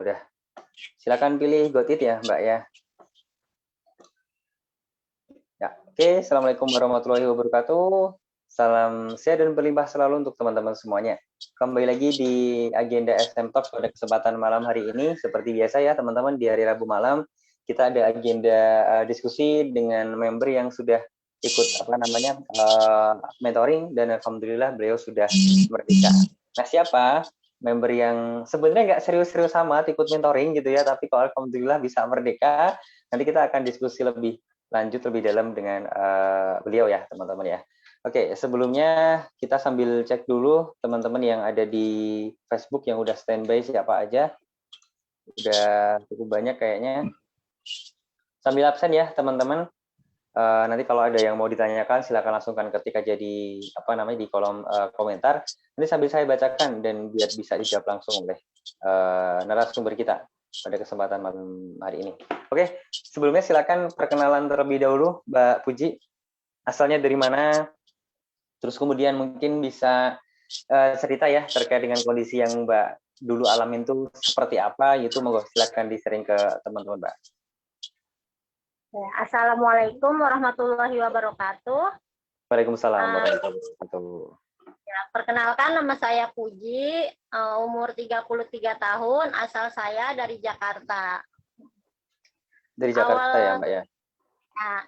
Udah. Silakan pilih got it ya, Mbak ya. Ya, oke. Assalamualaikum warahmatullahi wabarakatuh. Salam sehat dan berlimpah selalu untuk teman-teman semuanya. Kembali lagi di agenda SM Talk pada kesempatan malam hari ini. Seperti biasa ya teman-teman, di hari Rabu malam kita ada agenda diskusi dengan member yang sudah ikut mentoring, dan alhamdulillah beliau sudah merdeka. Nah, siapa member yang sebenarnya nggak serius-serius amat ikut mentoring gitu ya, tapi kalau alhamdulillah bisa merdeka, nanti kita akan diskusi lebih lanjut lebih dalam dengan beliau ya teman-teman ya. Oke, sebelumnya kita sambil cek dulu teman-teman yang ada di Facebook yang udah standby siapa aja. Udah cukup banyak kayaknya. Sambil absen ya teman-teman. Nanti kalau ada yang mau ditanyakan silakan langsungkan ketik aja di di kolom komentar. Ini sambil saya bacakan dan biar bisa dijawab langsung oleh narasumber kita pada kesempatan malam hari ini. Oke, sebelumnya silakan perkenalan terlebih dahulu, Mbak Puji. Asalnya dari mana? Terus kemudian mungkin bisa cerita ya terkait dengan kondisi yang Mbak dulu alamin itu seperti apa, itu monggo silakan di-sharing ke teman-teman, Mbak. Assalamualaikum warahmatullahi wabarakatuh. Waalaikumsalam warahmatullahi wabarakatuh. Ya, perkenalkan nama saya Puji, umur 33 tahun, asal saya dari Jakarta. Dari Jakarta ya, Mbak ya? Nah,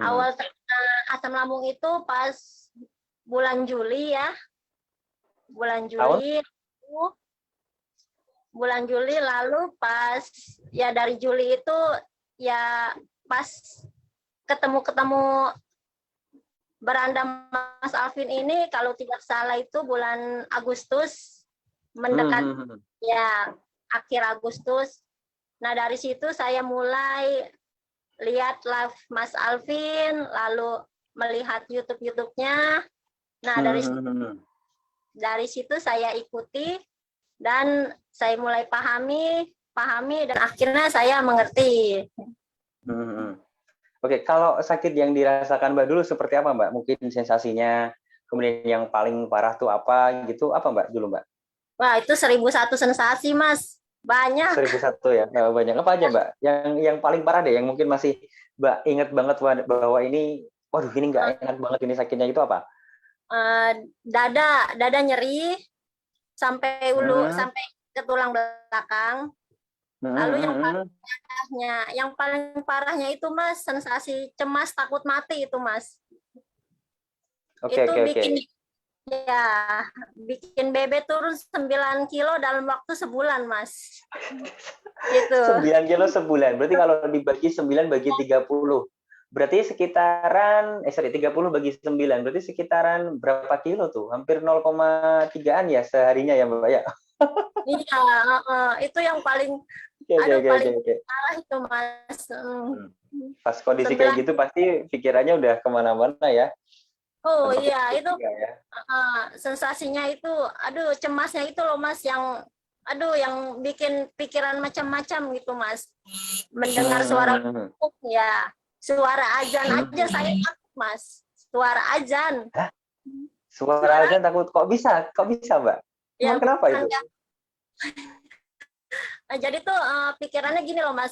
awal asam lambung itu pas bulan Juli ya. Bulan Juli lalu pas ya dari Juli itu ya pas ketemu beranda Mas Alvin ini, kalau tidak salah itu bulan Agustus, mendekat ya akhir Agustus. Nah dari situ saya mulai lihat live Mas Alvin, lalu melihat YouTube-nya. Nah dari situ saya ikuti dan saya mulai pahami dan akhirnya saya mengerti. Oke, kalau sakit yang dirasakan Mbak dulu seperti apa, Mbak? Mungkin sensasinya, kemudian yang paling parah tuh apa gitu, apa Mbak dulu, Mbak? Wah, itu 1001 sensasi, Mas. Banyak. 1001 ya, banyak. Apa aja, Mbak? Yang paling parah deh, yang mungkin masih Mbak ingat banget bahwa ini, waduh ini nggak enak banget ini sakitnya, itu apa? Dada nyeri sampai sampai ke tulang belakang. Lalu yang paling parahnya itu Mas, sensasi cemas takut mati itu Mas. Itu bikin BB turun 9 kilo dalam waktu sebulan Mas. Gitu. 9 kilo sebulan. Berarti kalau dibagi 9 bagi 30. Berarti sekitaran 30 bagi 9. Berarti sekitaran berapa kilo tuh? Hampir 0,3-an ya seharinya ya, Mbak ya. Iya, itu yang paling parah itu Mas. Pas kondisi kayak gitu pasti pikirannya udah kemana-mana ya. Oh iya, itu sensasinya itu, cemasnya itu loh Mas, yang bikin pikiran macam-macam gitu Mas. Mendengar suara ya, suara azan aja saya takut Mas. Suara azan. Hah? Suara azan takut, kok bisa Mbak? Ya, kenapa itu? Nah, jadi tuh pikirannya gini loh Mas,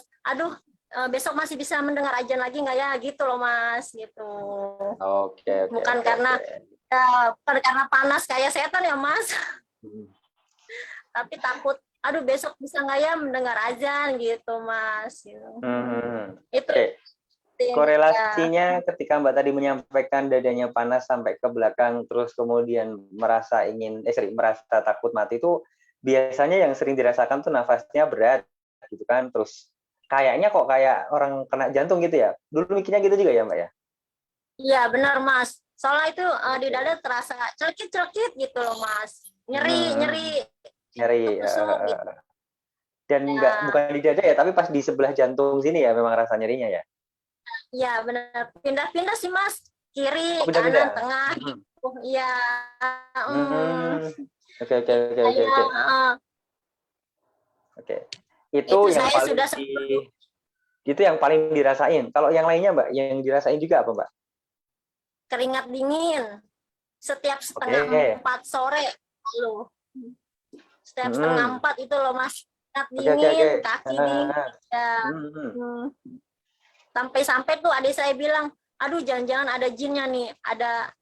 besok masih bisa mendengar azan lagi nggak ya, gitu loh Mas, gitu. Bukan karena panas kayak setan ya Mas, tapi takut, besok bisa nggak ya mendengar azan gitu Mas. Itu korelasinya ketika Mbak tadi menyampaikan dadanya panas sampai ke belakang, terus kemudian merasa takut mati, itu biasanya yang sering dirasakan tuh nafasnya berat gitu kan, terus kayaknya kok kayak orang kena jantung gitu ya. Dulu mikirnya gitu juga ya Mbak ya? Iya benar Mas, soalnya itu di dada terasa celkit gitu loh Mas, nyeri gitu. Dan bukan di dada ya, tapi pas di sebelah jantung sini ya memang rasa nyerinya ya? Iya benar, pindah-pindah sih Mas, kiri, kanan, tengah. Iya. Oke. Itu yang paling dirasain. Kalau yang lainnya Mbak, yang dirasain juga apa Mbak? Keringat dingin. Setiap setengah 4 sore loh. Setiap setengah 4 itu loh Mas. Oke, oke, oke. dingin, kaki dingin. Ya. Sampai-sampai tuh adik saya bilang, aduh jangan-jangan ada jinnya nih, ada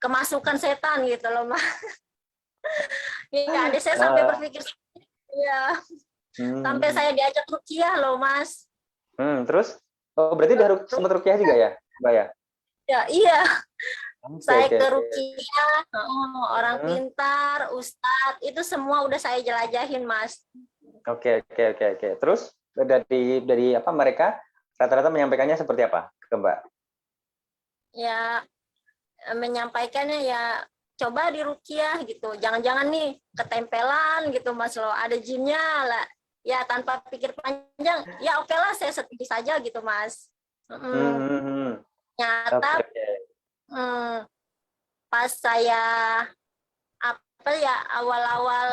kemasukan setan gitu loh, Mas. Ya, adik saya sampai berpikir, ya, sampai saya diajak ruqyah loh, Mas. Terus? Oh, berarti udah sempat ruqyah juga ya, Mbak ya? Ya, iya. Saya Oke, ke oke. ruqyah, orang pintar, ustadz, itu semua udah saya jelajahin, Mas. Oke. Terus dari apa mereka rata-rata menyampaikannya seperti apa ke Mbak? Ya, menyampaikannya ya coba di ruqyah gitu. Jangan-jangan nih ketempelan gitu, Mas lo. Ada jinnya lah. Ya tanpa pikir panjang, ya oke lah saya setuju saja gitu, Mas. Nyata pas saya awal-awal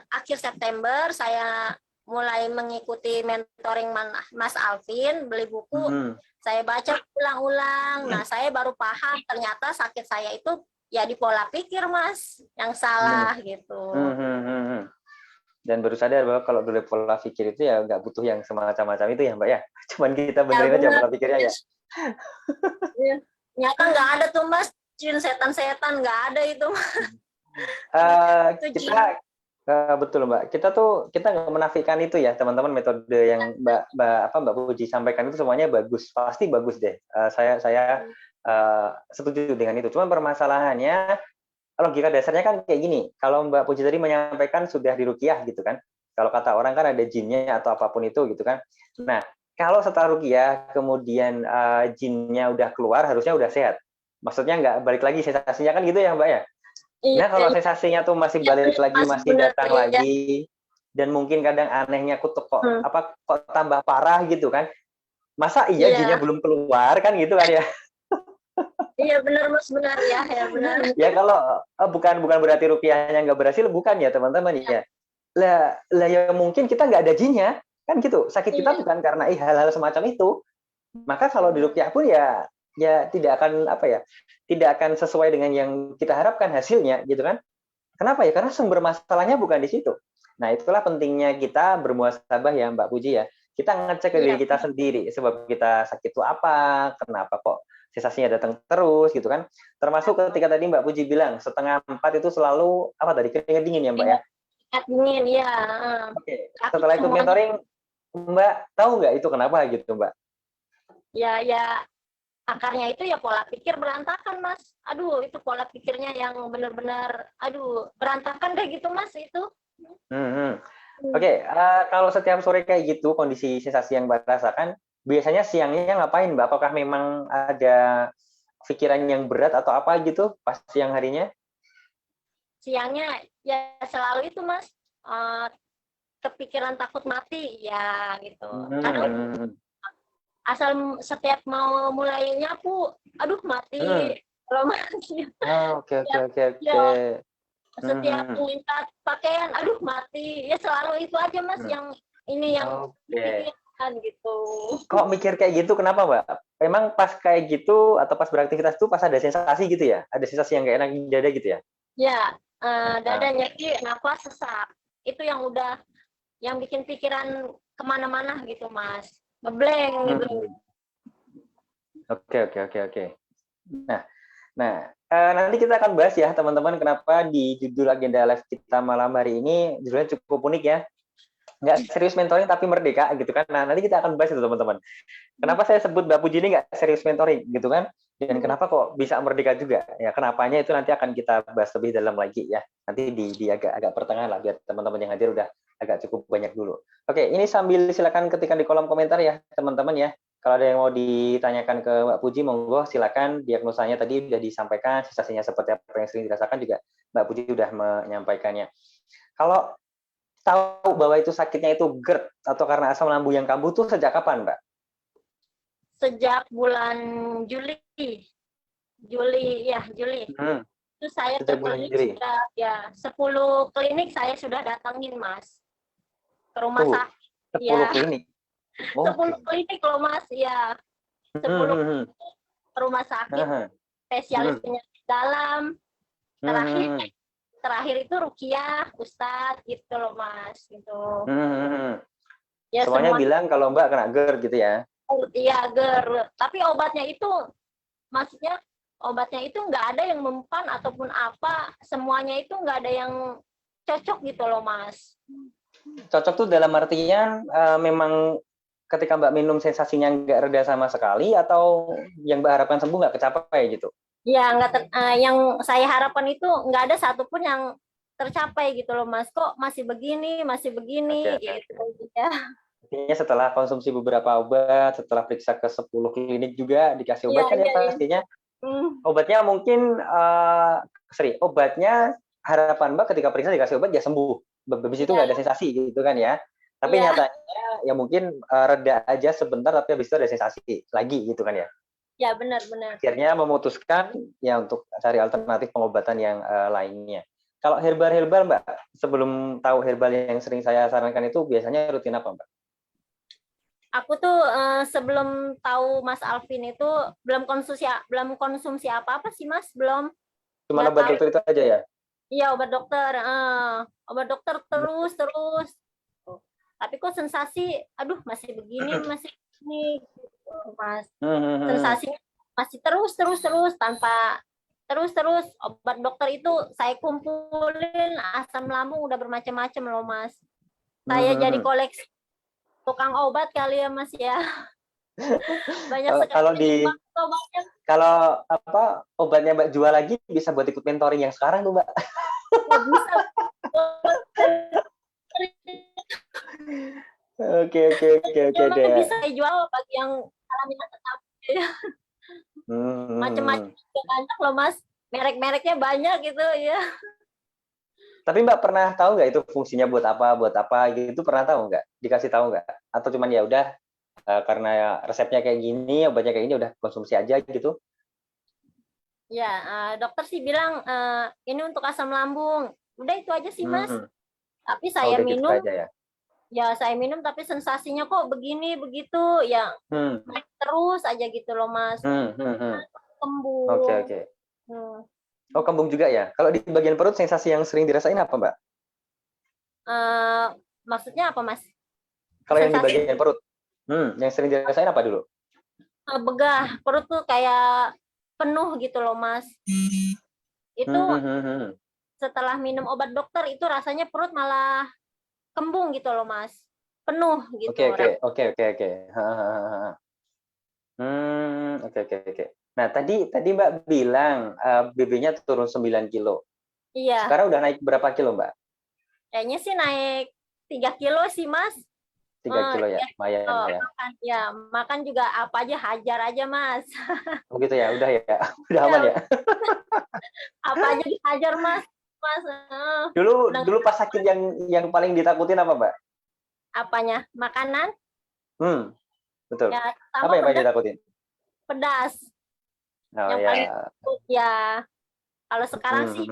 akhir September saya mulai mengikuti mentoring Mas Alvin, beli buku, saya baca ulang-ulang. Nah, saya baru paham ternyata sakit saya itu ya di pola pikir, Mas, yang salah gitu. Dan baru sadar bahwa kalau dulu pola pikir itu ya nggak butuh yang semacam-macam itu ya, Mbak ya. Cuman kita benerin aja pola pikirnya ya. Nyata nggak ada tuh, Mas, jin setan-setan nggak ada itu. Betul Mbak. Kita nggak menafikan itu ya, teman-teman. Metode yang Mbak Puji sampaikan itu semuanya bagus, pasti bagus deh. Saya setuju dengan itu. Cuman permasalahannya logika dasarnya kan kayak gini. Kalau Mbak Puji tadi menyampaikan sudah diruqyah gitu kan. Kalau kata orang kan ada jinnya atau apapun itu gitu kan. Nah, kalau setelah ruqyah kemudian jinnya udah keluar, harusnya udah sehat. Maksudnya nggak balik lagi sensasinya kan gitu ya Mbak ya. Nah, kalau sensasinya tuh masih balik lagi, masih datang lagi, dan mungkin kadang anehnya kok tambah parah gitu kan. Masa iya jinnya belum keluar kan gitu kan ya. Iya benar, Mas, benar ya benar. Ya kalau bukan berarti ruqyahnya nggak berhasil, bukan ya teman-teman ya. Lah ya mungkin kita nggak ada jinnya kan gitu. Sakit kita bukan karena hal-hal semacam itu. Maka kalau di ruqyah pun ya tidak akan sesuai dengan yang kita harapkan hasilnya gitu kan. Kenapa ya? Karena sumber masalahnya bukan di situ. Nah, itulah pentingnya kita bermuhasabah ya Mbak Puji ya. Kita ngecek ke diri kita sendiri, sebab kita sakit itu apa, kenapa kok sensasinya datang terus gitu kan. Termasuk ketika tadi Mbak Puji bilang 3:30 itu selalu apa tadi, keringat dingin ya Mbak ya? Keringat dingin ya. Oke. Setelah ikut mentoring, Mbak tahu nggak itu kenapa gitu Mbak? Ya akarnya itu ya pola pikir berantakan, Mas. Aduh, itu pola pikirnya yang benar-benar berantakan kayak gitu, Mas, itu. Oke, kalau setiap sore kayak gitu kondisi sensasi yang Mbak rasakan, biasanya siangnya ngapain Mbak? Apakah memang ada pikiran yang berat atau apa gitu pas siang harinya? Siangnya ya selalu itu, Mas. Kepikiran takut mati ya gitu. Karena asal setiap mau mulai nyapu, aduh mati. Kalau mati. Oke. Setiap minta pakaian, aduh mati. Ya selalu itu aja, Mas, yang pikirkan gitu. Kok mikir kayak gitu kenapa Mbak? Emang pas kayak gitu atau pas beraktivitas tuh pas ada sensasi gitu ya? Ada sensasi yang gak enak di dada gitu ya? Ya, dada nyeri, nafas sesak. Itu yang bikin pikiran kemana-mana gitu, Mas. Ngeblank gitu. Oke. Nah, nanti kita akan bahas ya teman-teman kenapa di judul agenda live kita malam hari ini judulnya cukup unik ya. Nggak serius mentoring tapi merdeka gitu kan. Nah, nanti kita akan bahas itu teman-teman. Kenapa saya sebut Mbak Puji ini nggak serius mentoring gitu kan? Dan kenapa kok bisa merdeka juga? Ya kenapanya itu nanti akan kita bahas lebih dalam lagi ya. Nanti di agak pertengahan lah biar teman-teman yang hadir udah agak cukup banyak dulu. Oke, ini sambil silakan ketikkan di kolom komentar ya teman-teman ya. Kalau ada yang mau ditanyakan ke Mbak Puji, monggo silakan. Diagnosanya tadi sudah disampaikan, sensasinya seperti apa yang sering dirasakan juga Mbak Puji sudah menyampaikannya. Kalau tahu bahwa itu sakitnya itu GERD atau karena asam lambung yang kambuh tuh sejak kapan, Mbak? Sejak bulan Juli. Juli. Itu saya ke klinik sudah 10 klinik saya sudah datangin, Mas. Ke rumah sakit. 10 klinik. 10 klinik loh, Mas, ya. 10 rumah sakit spesialis penyakit dalam. Terakhir terakhir itu Rukiah, Ustadz gitu loh Mas, gitu. Ya Semuanya semua bilang kalau Mbak kena GERD gitu ya? iya GERD. Tapi obatnya itu, maksudnya obatnya itu nggak ada yang mempan ataupun apa, semuanya itu nggak ada yang cocok gitu loh Mas. Cocok tuh dalam artian memang ketika Mbak minum sensasinya nggak reda sama sekali, atau yang Mbak harapkan sembuh nggak kecapai gitu? Ya nggak yang saya harapkan itu nggak ada satupun yang tercapai gitu loh Mas. Kok masih begini Oke, gitu ya. artinya setelah konsumsi beberapa obat, setelah periksa ke 10 klinik juga dikasih Iya, obat kan ya iya, iya. pastinya obatnya mungkin obatnya harapan Mbak ketika periksa dikasih obat ya sembuh. Habis itu Iya, nggak ada sensasi gitu kan ya. Tapi iya. nyatanya ya mungkin reda aja sebentar tapi habis itu ada sensasi lagi gitu kan ya. Ya, benar-benar. Akhirnya memutuskan ya untuk cari alternatif pengobatan yang lainnya. Kalau herbal Mbak, sebelum tahu herbal yang sering saya sarankan itu biasanya rutin apa Mbak? Aku tuh sebelum tahu Mas Alvin itu belum konsumsi apa-apa sih Mas, belum. Cuma Nggak obat tahu. dokter itu aja ya? Iya, obat dokter terus. Tapi kok sensasi, aduh masih begini gitu, Mas. Sensasinya masih terus terus obat dokter itu saya kumpulin, asam lambung udah bermacam-macam loh Mas. Saya jadi koleksi tukang obat kali ya Mas ya. Banyak Kalau sekali obatnya. kalau apa obatnya Mbak jual lagi bisa buat ikut mentoring yang sekarang tuh Mbak. Nggak bisa. Oke Memang deh. bisa dijual bagi yang alami tetap. Macam-macam banyak loh Mas. Merek-mereknya banyak gitu ya. Tapi Mbak pernah tahu nggak itu fungsinya buat apa gitu, pernah tahu nggak? Dikasih tahu nggak? Atau cuman ya udah karena resepnya kayak gini, obatnya kayak gini udah konsumsi aja gitu? Ya, dokter sih bilang ini untuk asam lambung. Udah itu aja sih Mas. Tapi Oh, saya udah gitu minum, aja ya. ya saya minum tapi sensasinya kok begini begitu, ya naik terus aja gitu loh Mas. Oke. Kembung. Oh, kembung juga ya. Kalau di bagian perut sensasi yang sering dirasain apa Mbak? Maksudnya apa Mas? Kalau yang di Sensasi bagian perut, yang sering dirasain apa dulu? begah, perut tuh kayak penuh gitu loh Mas. Itu setelah minum obat dokter itu rasanya perut malah kembung gitu loh Mas. Penuh gitu. Oke. Oke. Nah, tadi Mbak bilang BB-nya turun 9 kilo. Iya. Sekarang udah naik berapa kilo, Mbak? Kayaknya sih naik 3 kilo sih, Mas. 3 kilo ya, lumayan ya. Makan juga apa aja hajar aja, Mas. Oh gitu ya, udah ya. Udah aman ya. Apa aja dihajar, Mas. Dulu pas sakit yang paling ditakutin apa, Mbak? Apanya? Makanan? Betul. Ya, apa yang paling ditakutin? Pedas. Oh, yang ya. paling takut ya. Kalau sekarang sih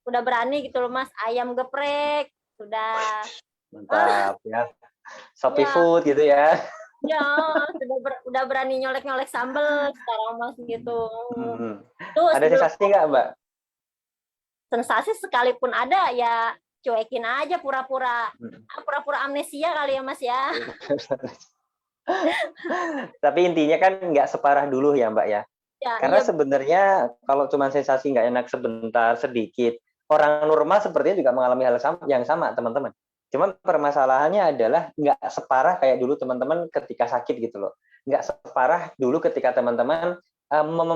udah berani gitu loh Mas. Ayam geprek sudah. Mantap ya. Shopee Food gitu ya. Ya, udah berani nyolek-nyolek sambel sekarang Mas gitu. Ada sensasi nggak Mbak? Sensasi sekalipun ada ya cuekin aja pura-pura amnesia kali ya Mas ya. Tapi intinya kan nggak separah dulu ya Mbak ya. Karena sebenarnya kalau cuma sensasi nggak enak sebentar, sedikit, orang normal sepertinya juga mengalami hal yang sama teman-teman. Cuman permasalahannya adalah nggak separah kayak dulu teman-teman ketika sakit gitu loh. Nggak separah dulu ketika teman-teman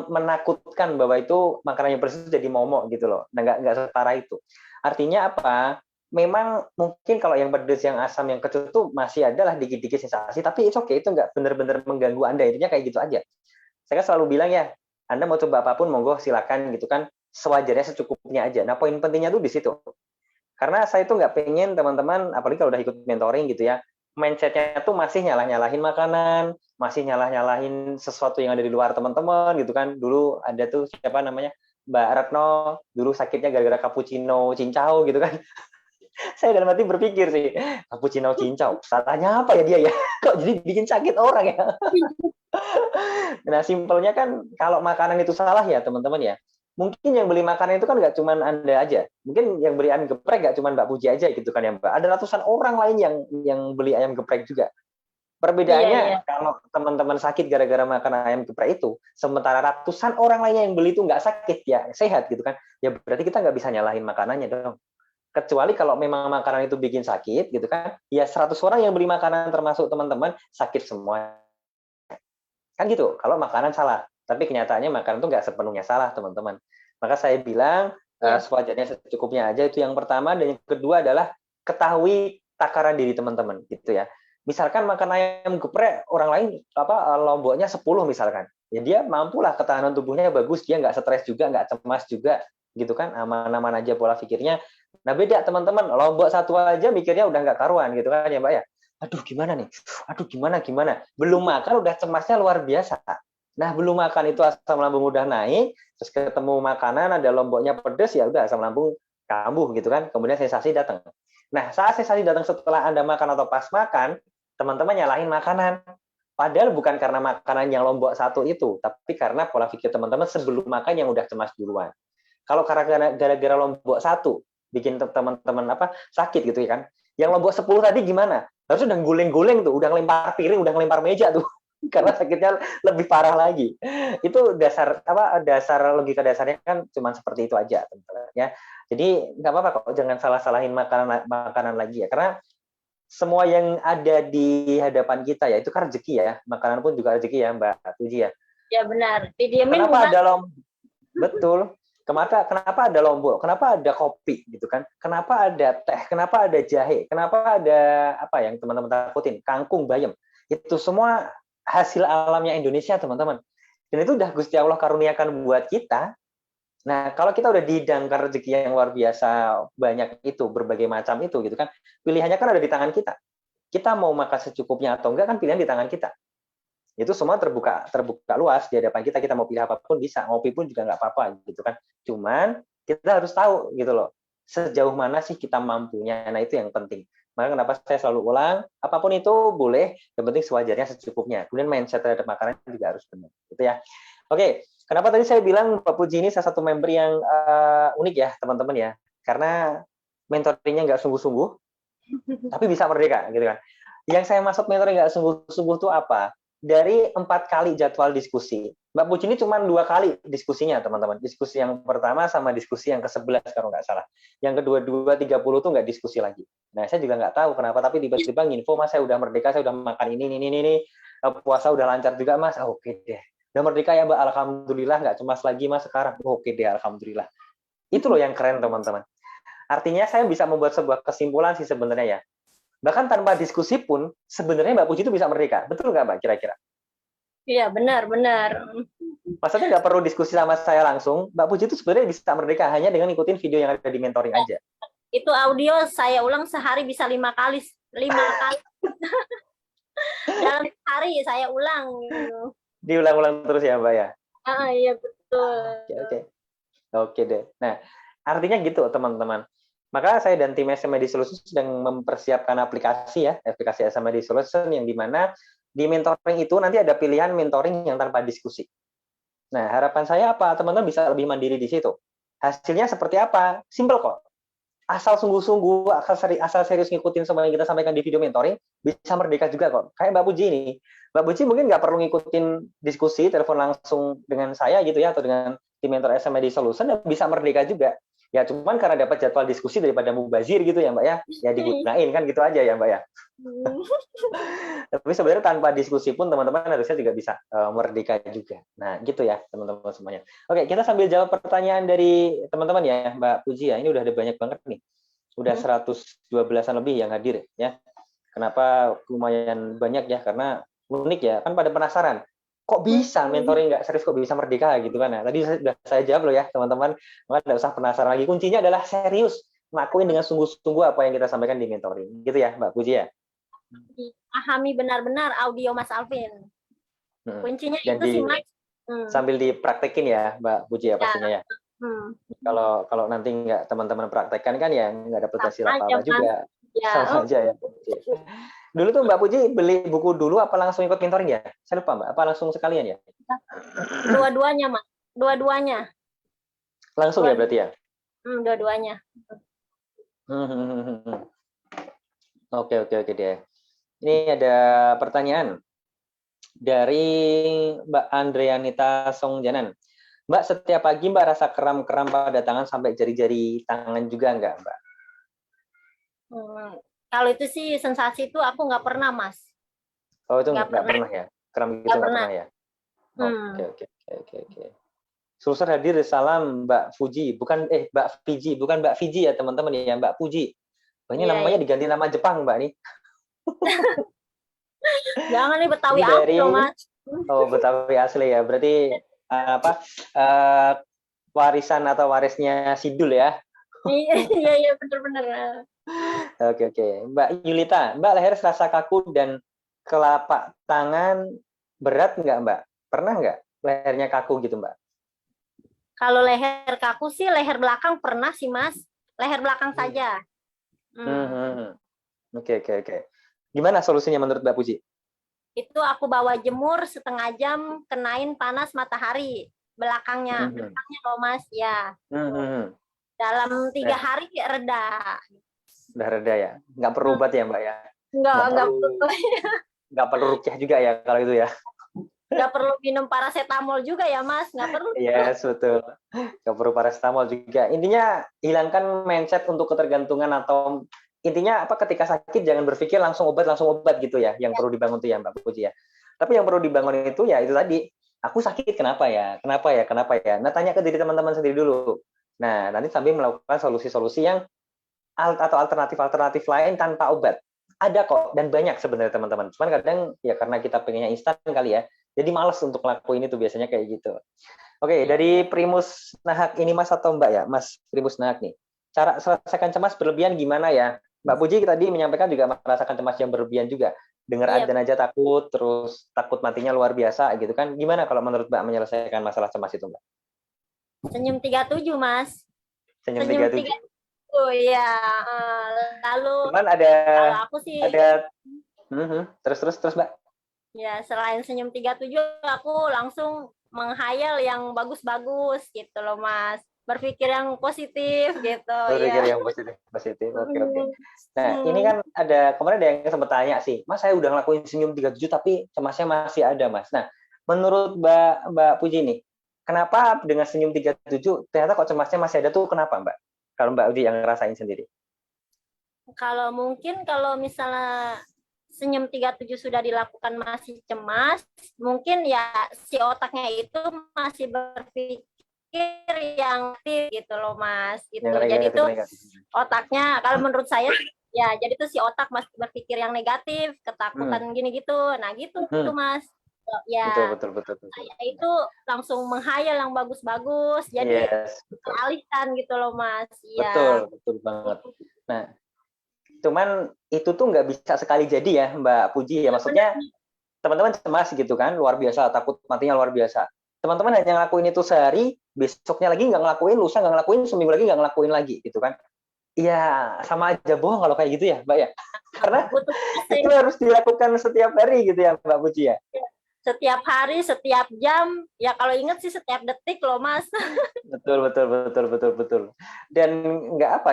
menakutkan bahwa itu makanan yang persis jadi momok gitu loh. Nah, nggak separah itu. Artinya apa? Memang mungkin kalau yang pedas, yang asam, yang kecut itu masih adalah dikit-dikit sensasi, tapi it's okay, itu nggak benar-benar mengganggu Anda. Intinya kayak gitu aja. Saya selalu bilang ya, Anda mau coba apapun, monggo silakan gitu kan, sewajarnya secukupnya aja. Nah, poin pentingnya tuh di situ. Karena saya tuh nggak pengen teman-teman, apalagi kalau udah ikut mentoring gitu ya, mindsetnya tuh masih nyalah-nyalahin makanan, masih nyalah-nyalahin sesuatu yang ada di luar teman-teman gitu kan. Dulu ada tuh siapa namanya, Mbak Retno, dulu sakitnya gara-gara cappuccino cincau gitu kan. Saya dalam hati berpikir sih, cappuccino cincau, salahnya apa ya dia ya? Kok jadi bikin sakit orang ya? Nah, simpelnya kan kalau makanan itu salah ya teman-teman ya, mungkin yang beli makanan itu kan nggak cuma Anda aja. Mungkin yang beli ayam geprek nggak cuma Mbak Puji aja gitu kan ya Mbak. Ada ratusan orang lain yang beli ayam geprek juga. Perbedaannya Iya, iya. kalau teman-teman sakit gara-gara makan ayam geprek itu, sementara ratusan orang lainnya yang beli itu nggak sakit, ya sehat gitu kan. Ya berarti kita nggak bisa nyalahin makanannya dong. Kecuali kalau memang makanan itu bikin sakit gitu kan, ya 100 orang yang beli makanan termasuk teman-teman sakit semua. Kan gitu, kalau makanan salah. Tapi kenyataannya makanan itu nggak sepenuhnya salah, teman-teman. Maka saya bilang, Iya. sewajarnya secukupnya aja, itu yang pertama. Dan yang kedua adalah ketahui takaran diri teman-teman, gitu ya. Misalkan makan ayam geprek, orang lain lomboknya 10 misalkan. Ya dia mampulah, ketahanan tubuhnya bagus, dia nggak stres juga, nggak cemas juga, gitu kan, aman-aman aja pola pikirnya. Nah beda teman-teman, lombok satu aja mikirnya udah nggak karuan, gitu kan ya Mbak ya. Aduh gimana nih, aduh gimana, belum makan udah cemasnya luar biasa. Nah belum makan itu asam lambung udah naik, terus ketemu makanan ada lomboknya pedes, ya udah asam lambung kambuh gitu kan, kemudian sensasi datang. Nah saat sensasi datang setelah Anda makan atau pas makan, teman-teman nyalahin makanan. Padahal bukan karena makanan yang lombok satu itu, tapi karena pola pikir teman-teman sebelum makan yang udah cemas duluan. Kalau gara-gara lombok satu, bikin teman-teman sakit gitu ya kan. Yang lombok 10 tadi gimana? Harus udah guling-guling tuh, udah ngelempar piring, udah ngelempar meja tuh. Karena sakitnya lebih parah lagi. Itu dasar logika dasarnya kan cuma seperti itu aja, teman-teman ya. Jadi nggak apa-apa kok, jangan salah-salahin makanan lagi ya. Karena semua yang ada di hadapan kita ya itu kan rezeki ya, makanan pun juga rezeki ya Mbak Puji ya. Ya benar. Didiemin Kenapa bukan. ada betul, kenapa ada lombok, kenapa ada kopi gitu kan, kenapa ada teh, kenapa ada jahe, kenapa ada apa yang teman-teman takutin, kangkung, bayam, itu semua hasil alamnya Indonesia teman-teman, dan itu udah Gusti Allah karuniakan buat kita. Nah, kalau kita udah dihidangkan rezeki yang luar biasa banyak itu, berbagai macam itu gitu kan, pilihannya kan ada di tangan kita. Kita mau makan secukupnya atau enggak kan pilihan di tangan kita. Itu semua terbuka luas di hadapan kita. Kita mau pilih apapun bisa, ngopi pun juga nggak apa-apa gitu kan. Cuman kita harus tahu gitu loh, sejauh mana sih kita mampunya. Nah, itu yang penting. Maka kenapa saya selalu ulang, apapun itu boleh, yang penting sewajarnya secukupnya. Kemudian mindset terhadap makanan juga harus benar. Gitu ya. Oke, kenapa tadi saya bilang Pak Puji ini salah satu member yang unik ya teman-teman ya, karena mentoringnya nggak sungguh-sungguh, tapi bisa merdeka gitu kan. Yang saya maksud mentoring nggak sungguh-sungguh itu apa? Dari 4 kali jadwal diskusi, Mbak Puji ini cuma 2 kali diskusinya teman-teman. Diskusi yang pertama sama diskusi yang ke-11 kalau nggak salah. Yang kedua 30 tuh nggak diskusi lagi. Nah saya juga nggak tahu kenapa, tapi tiba-tiba nginfo Mas saya udah merdeka, saya udah makan ini, puasa udah lancar juga Mas. Oke deh. Udah merdeka ya Mbak, alhamdulillah, nggak cemas lagi Mas sekarang. Oke deh, alhamdulillah. Itu loh yang keren teman-teman. Artinya saya bisa membuat sebuah kesimpulan sih sebenarnya ya. Bahkan tanpa diskusi pun sebenarnya Mbak Puji itu bisa merdeka. Betul nggak Mbak kira-kira? Iya benar. Maksudnya nggak perlu diskusi sama saya langsung. Mbak Puji itu sebenarnya bisa merdeka hanya dengan ngikutin video yang ada di mentoring aja. Itu audio saya ulang sehari bisa 5 kali. 5 kali. Dalam hari saya ulang. Diulang-ulang terus ya Mbak ya? Iya betul. Oke deh. Nah, artinya gitu teman-teman. Maka saya dan tim SMED Solution sedang mempersiapkan aplikasi SMED Solution yang dimana di mentoring itu nanti ada pilihan mentoring yang tanpa diskusi. Nah, harapan saya apa? Teman-teman bisa lebih mandiri di situ. Hasilnya seperti apa? Simple kok. Asal sungguh-sungguh, asal serius ngikutin semua yang kita sampaikan di video mentoring, bisa merdeka juga kok. Kayak Mbak Puji ini. Mbak Puji mungkin nggak perlu ngikutin diskusi, telepon langsung dengan saya gitu ya, atau dengan tim mentor SMED Solution, bisa merdeka juga. Ya cuman karena dapat jadwal diskusi daripada mubazir gitu ya Mbak ya digunain kan gitu aja ya Mbak ya. Tapi sebenarnya tanpa diskusi pun teman-teman harusnya juga bisa merdeka juga. Nah gitu ya teman-teman semuanya. Oke, kita sambil jawab pertanyaan dari teman-teman ya Mbak Puji ya. Ini udah ada banyak banget nih. Udah 112-an lebih yang hadir ya. Kenapa lumayan banyak ya? Karena unik ya, kan pada penasaran. Kok bisa mentoring nggak serius, kok bisa merdeka gitu kan? Nah, tadi sudah saya jawab loh ya teman-teman. Maka tidak usah penasaran lagi. Kuncinya adalah serius, ngelakuin dengan sungguh-sungguh apa yang kita sampaikan di mentoring. Gitu ya Mbak Puji ya? Dipahami benar-benar audio Mas Alvin. Kuncinya dan itu sih Mas. Sambil dipraktekin ya Mbak Puji ya pastinya ya. Kalau nanti nggak teman-teman praktekkan kan ya nggak dapat hasil apa-apa juga. Sama aja ya. Dulu tuh Mbak Puji beli buku dulu apa langsung ikut mentoring ya? Saya lupa Mbak, apa langsung sekalian ya? Dua-duanya Mas, dua-duanya. Langsung ya berarti ya? Dua-duanya. Oke deh. Ini ada pertanyaan dari Mbak Andreanita Songjanan. Mbak, setiap pagi Mbak rasa kram-kram pada tangan sampai jari-jari tangan juga enggak, Mbak? Kalau itu sih sensasi itu aku nggak pernah, Mas. Oh, itu nggak pernah ya? Kram gitu nggak pernah ya? Oke. Sulsel hadir, salam Mbak Fuji, bukan Mbak Fiji, bukan Mbak Fiji ya teman-teman ya, Mbak Fuji. Ini namanya diganti nama Jepang, Mbak nih. Jangan nih Betawi dari, asli loh, Mas. Oh, Betawi asli ya. Berarti warisan atau warisnya Sidul ya? Iya benar-benar. Oke. Mbak Yulita, Mbak leher serasa kaku dan kelapak tangan berat nggak, Mbak? Pernah nggak lehernya kaku gitu, Mbak? Kalau leher kaku sih leher belakang pernah sih, Mas. Leher belakang saja. Oke. Gimana solusinya menurut Mbak Puji? Itu aku bawa jemur setengah jam, kenain panas matahari belakangnya loh, Mas. Ya. Dalam 3 hari reda. Udah reda ya? Nggak perlu obat ya, Mbak ya? Nggak perlu rukyah juga ya kalau itu ya? Nggak perlu minum paracetamol juga ya, Mas? Nggak perlu. Yes, betul. Nggak perlu paracetamol juga. Intinya hilangkan mindset untuk ketergantungan, atau intinya ketika sakit jangan berpikir langsung obat gitu ya. Yang perlu dibangun itu ya, Mbak Puji ya. Tapi yang perlu dibangun itu ya itu tadi. Aku sakit kenapa ya? Nah, tanya ke diri teman-teman sendiri dulu. Nah, nanti sambil melakukan solusi-solusi yang atau alternatif lain tanpa obat. Ada kok, dan banyak sebenarnya teman-teman. Cuman kadang ya karena kita pengennya instan kali ya. Jadi males untuk ngelakuin itu biasanya kayak gitu. Oke, dari Primus Nahak ini Mas atau Mbak ya? Mas Primus Nahak nih. Cara selesaikan cemas berlebihan gimana ya? Mbak Puji tadi menyampaikan juga merasakan cemas yang berlebihan juga. Dengar adzan aja takut, terus takut matinya luar biasa gitu kan. Gimana kalau menurut Mbak menyelesaikan masalah cemas itu, Mbak? Senyum 37, Mas. Senyum 37. Oh iya. Lalu cuman ada kalau aku sih terus Mbak. Ya, selain senyum 37 aku langsung menghayal yang bagus-bagus gitu loh, Mas. Berpikir yang positif gitu. Berpikir yang positif. Oke. Nah, ini kan kemarin ada yang sempat tanya sih, Mas saya udah ngelakuin senyum 37 tapi cemasnya masih ada, Mas. Nah, menurut Mbak Puji nih, kenapa dengan senyum 37 ternyata kok cemasnya masih ada tuh, kenapa, Mbak? Kalau Mbak Puji yang ngerasain sendiri. Kalau misalnya senyum 37 sudah dilakukan masih cemas, mungkin ya si otaknya itu masih berpikir yang aktif gitu loh, Mas. Gitu. Jadi itu otaknya, kalau menurut saya ya, jadi itu si otak masih berpikir yang negatif, ketakutan gini gitu. Nah, gitu tuh, Mas. Ya. Betul. Saya itu langsung menghayal yang bagus-bagus, jadi alihkan gitu loh, Mas. Ya. Betul banget. Nah, cuman itu tuh nggak bisa sekali jadi ya, Mbak Puji ya. Maksudnya teman-teman cemas gitu kan, luar biasa, takut matinya luar biasa. Teman-teman hanya ngelakuin itu sehari, besoknya lagi nggak ngelakuin, lusa nggak ngelakuin, seminggu lagi nggak ngelakuin lagi gitu kan. Iya, sama aja bohong kalau kayak gitu ya, Mbak ya. Karena itu harus dilakukan setiap hari gitu ya, Mbak Puji ya. Setiap hari, setiap jam, ya kalau ingat sih setiap detik loh, Mas. Betul. Dan nggak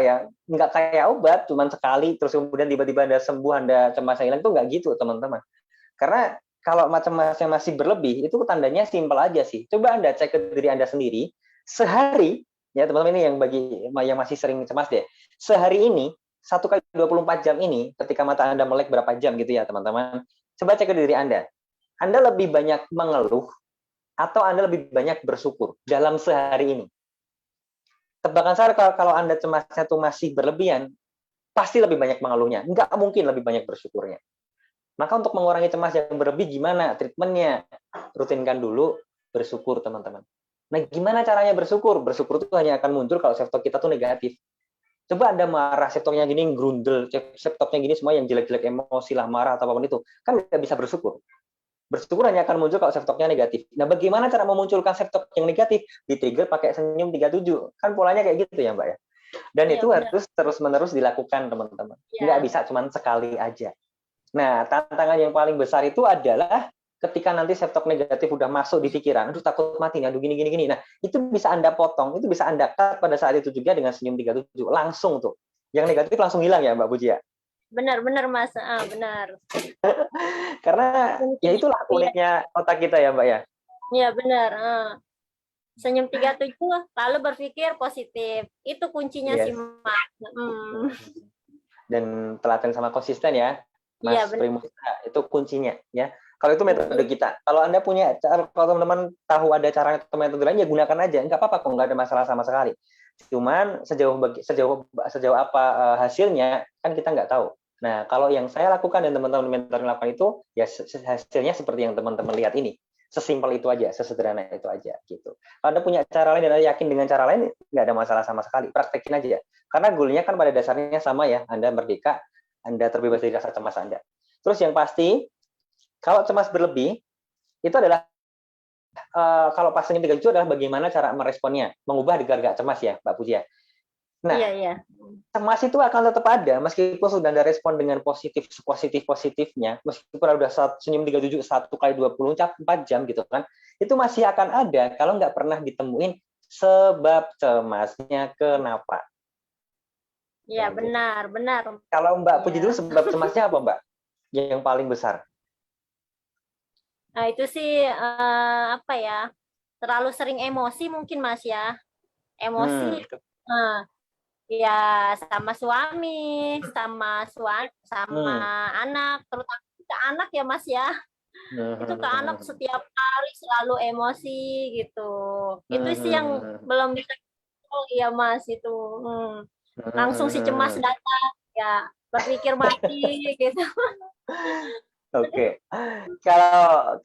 kayak obat, cuman sekali, terus kemudian tiba-tiba Anda sembuh, Anda cemasnya hilang, itu nggak gitu, teman-teman. Karena kalau cemasnya masih berlebih, itu tandanya simpel aja sih. Coba Anda cek ke diri Anda sendiri, sehari, ya teman-teman ini yang masih sering cemas deh, sehari ini, 1 kali 24 jam ini, ketika mata Anda melek berapa jam gitu ya, teman-teman, coba cek ke diri Anda. Anda lebih banyak mengeluh atau Anda lebih banyak bersyukur dalam sehari ini? Tebakan saya kalau Anda cemasnya tuh masih berlebihan, pasti lebih banyak mengeluhnya. Nggak mungkin lebih banyak bersyukurnya. Maka untuk mengurangi cemas yang berlebih, gimana treatmentnya? Rutinkan dulu bersyukur, teman-teman. Nah, gimana caranya bersyukur? Bersyukur itu hanya akan muncul kalau self-talk kita tuh negatif. Coba Anda marah, self-talknya gini, grundel, self-talknya gini, semua yang jelek-jelek, emosi lah, marah, atau apapun itu. Kan nggak bisa bersyukur. Bersyukur hanya akan muncul kalau self-talk-nya negatif. Nah, bagaimana cara memunculkan self-talk yang negatif? Di-trigger pakai senyum 37. Kan polanya kayak gitu ya, Mbak ya? Dan itu harus terus-menerus dilakukan, teman-teman. Nggak bisa cuma sekali aja. Nah, tantangan yang paling besar itu adalah ketika nanti self-talk negatif udah masuk di pikiran, aduh takut mati nih, aduh gini. Nah, itu bisa Anda potong, itu bisa Anda cut pada saat itu juga dengan senyum 37. Langsung tuh. Yang negatif langsung hilang ya Mbak Puji ya? Benar Mas, benar. Karena ya itulah Iya, uniknya otak kita ya Mbak ya. iya benar. Senyum 37 lalu berpikir positif. Itu kuncinya sih Yes. Mas. Dan telaten sama konsisten ya, Iya Mas benar. Primus. Nah, itu kuncinya ya. Kalau itu metode kita. Kalau Anda punya cara, kalau teman-teman tahu ada cara atau metode lain ya gunakan aja. Enggak apa-apa kok, enggak ada masalah sama sekali. Cuman sejauh apa hasilnya kan kita nggak tahu. Nah, kalau yang saya lakukan dan teman-teman mentoring lakukan itu ya hasilnya seperti yang teman-teman lihat ini. Sesimpel itu aja, sesederhana itu aja gitu. Kalau Anda punya cara lain dan Anda yakin dengan cara lain, nggak ada masalah sama sekali. Praktekin aja. Karena goalnya kan pada dasarnya sama ya. Anda merdeka, Anda terbebas dari rasa cemas Anda. Terus yang pasti, kalau cemas berlebih, itu adalah kalau pas senyum 37 adalah bagaimana cara meresponnya, mengubah agar cemas ya, Mbak Puji ya. Nah, Iya. cemas itu akan tetap ada meskipun sudah Anda respon dengan positifnya, meskipun udah senyum 37 1 kali 24 jam gitu kan, itu masih akan ada kalau nggak pernah ditemuin sebab cemasnya kenapa. Iya, benar. Kalau Mbak Puji dulu Ya. sebab cemasnya apa Mbak? Yang paling besar? Nah, itu sih apa ya? Terlalu sering emosi mungkin Mas ya. Emosi ya sama suami, sama anak, terutama ke anak ya Mas ya. Itu ke anak setiap hari selalu emosi gitu. Itu sih yang belum bisa ya Mas itu. Langsung si cemas datang ya berpikir mati gitu. Oke,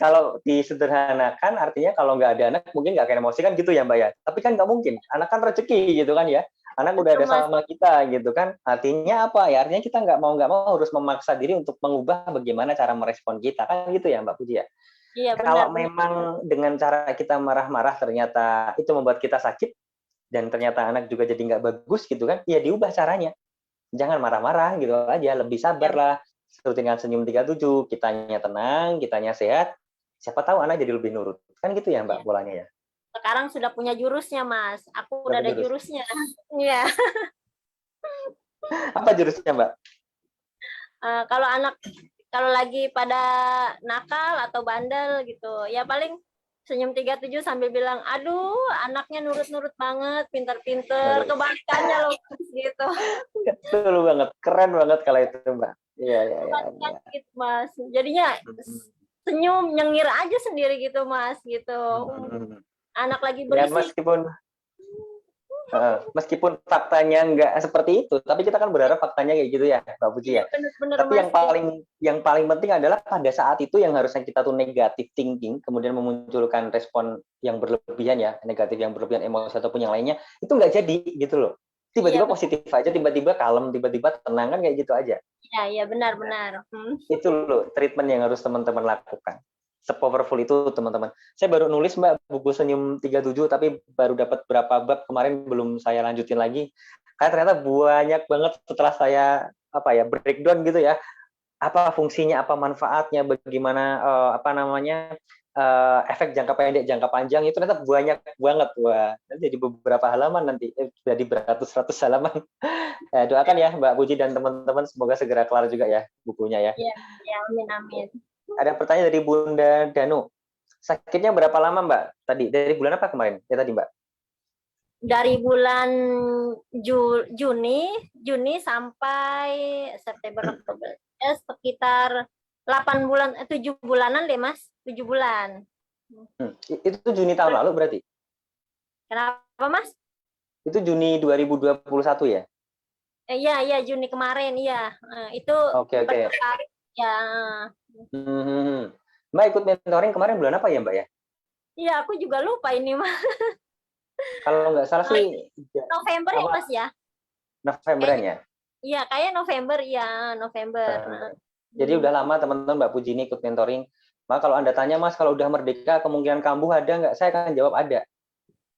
kalau disederhanakan artinya kalau nggak ada anak mungkin nggak akan emosi kan gitu ya Mbak ya. Tapi kan nggak mungkin, anak kan rezeki gitu kan ya. Anak udah ada Cemas. sama kita gitu kan. Artinya apa ya? Artinya kita nggak mau harus memaksa diri untuk mengubah bagaimana cara merespon kita kan gitu ya Mbak Puji ya. Iya Kalau benar. memang dengan cara kita marah-marah ternyata itu membuat kita sakit dan ternyata anak juga jadi nggak bagus gitu kan, ya diubah caranya. Jangan marah-marah gitu aja, lebih sabar lah. Seperti dengan senyum 37, kitanya tenang, kitanya sehat, siapa tahu anak jadi lebih nurut. Kan gitu ya Mbak Ya. polanya ya? Sekarang sudah punya jurusnya Mas. Aku udah Berapa ada jurus? jurusnya. Iya. Apa jurusnya Mbak? Kalau lagi pada nakal atau bandel gitu, ya paling senyum 37 sambil bilang, aduh anaknya nurut-nurut banget, pinter-pinter, kebalikannya loh gitu. Betul banget, keren banget kalau itu Mbak. Iya. Kebalikan gitu Mas. Jadinya senyum, nyengir aja sendiri gitu Mas gitu. Anak lagi Ya berisik. meskipun faktanya nggak seperti itu, tapi kita kan berharap faktanya kayak gitu ya, Mbak Puji Iya ya. bener-bener Tapi Mas. yang paling penting adalah pada saat itu yang harusnya kita tuh negatif thinking, kemudian memunculkan respon yang berlebihan ya, negatif yang berlebihan emosi ataupun yang lainnya, itu nggak jadi gitu loh. Iya Tiba-tiba benar. positif aja, tiba-tiba kalem, tiba-tiba tenang kan kayak gitu aja. Iya benar. Itu loh treatment yang harus teman-teman lakukan. Sepowerful itu teman-teman. Saya baru nulis Mbak buku senyum 37 tapi baru dapat berapa bab kemarin belum saya lanjutin lagi. Karena ternyata banyak banget setelah saya breakdown gitu ya. Apa fungsinya, apa manfaatnya, bagaimana efek jangka pendek, jangka panjang itu ternyata banyak banget. Wah, nanti jadi beberapa halaman nanti jadi beratus-ratus halaman. Doakan ya Mbak Puji dan teman-teman semoga segera kelar juga ya bukunya ya. Iya, amin. Ada pertanyaan dari Bunda Danu. Sakitnya berapa lama Mbak? Tadi dari bulan apa kemarin? Ya tadi Mbak. Dari bulan Juni sampai September Oktober. Sekitar 8 bulan 7 bulanan deh Mas, 7 bulan. Itu Juni tahun lalu berarti? Kenapa Mas? Itu Juni 2021 ya? Iya Juni kemarin iya. Itu Oke. ya. Mbak ikut mentoring kemarin bulan apa ya Mbak ya? Iya, aku juga lupa ini Mas. Kalau nggak salah sih November ya Mas ya? Novemberan ya? Iya, kayak November. Jadi udah lama teman-teman Mbak Puji ini ikut mentoring. Maka kalau Anda tanya Mas, kalau udah merdeka kemungkinan kambuh ada nggak? Saya akan jawab ada.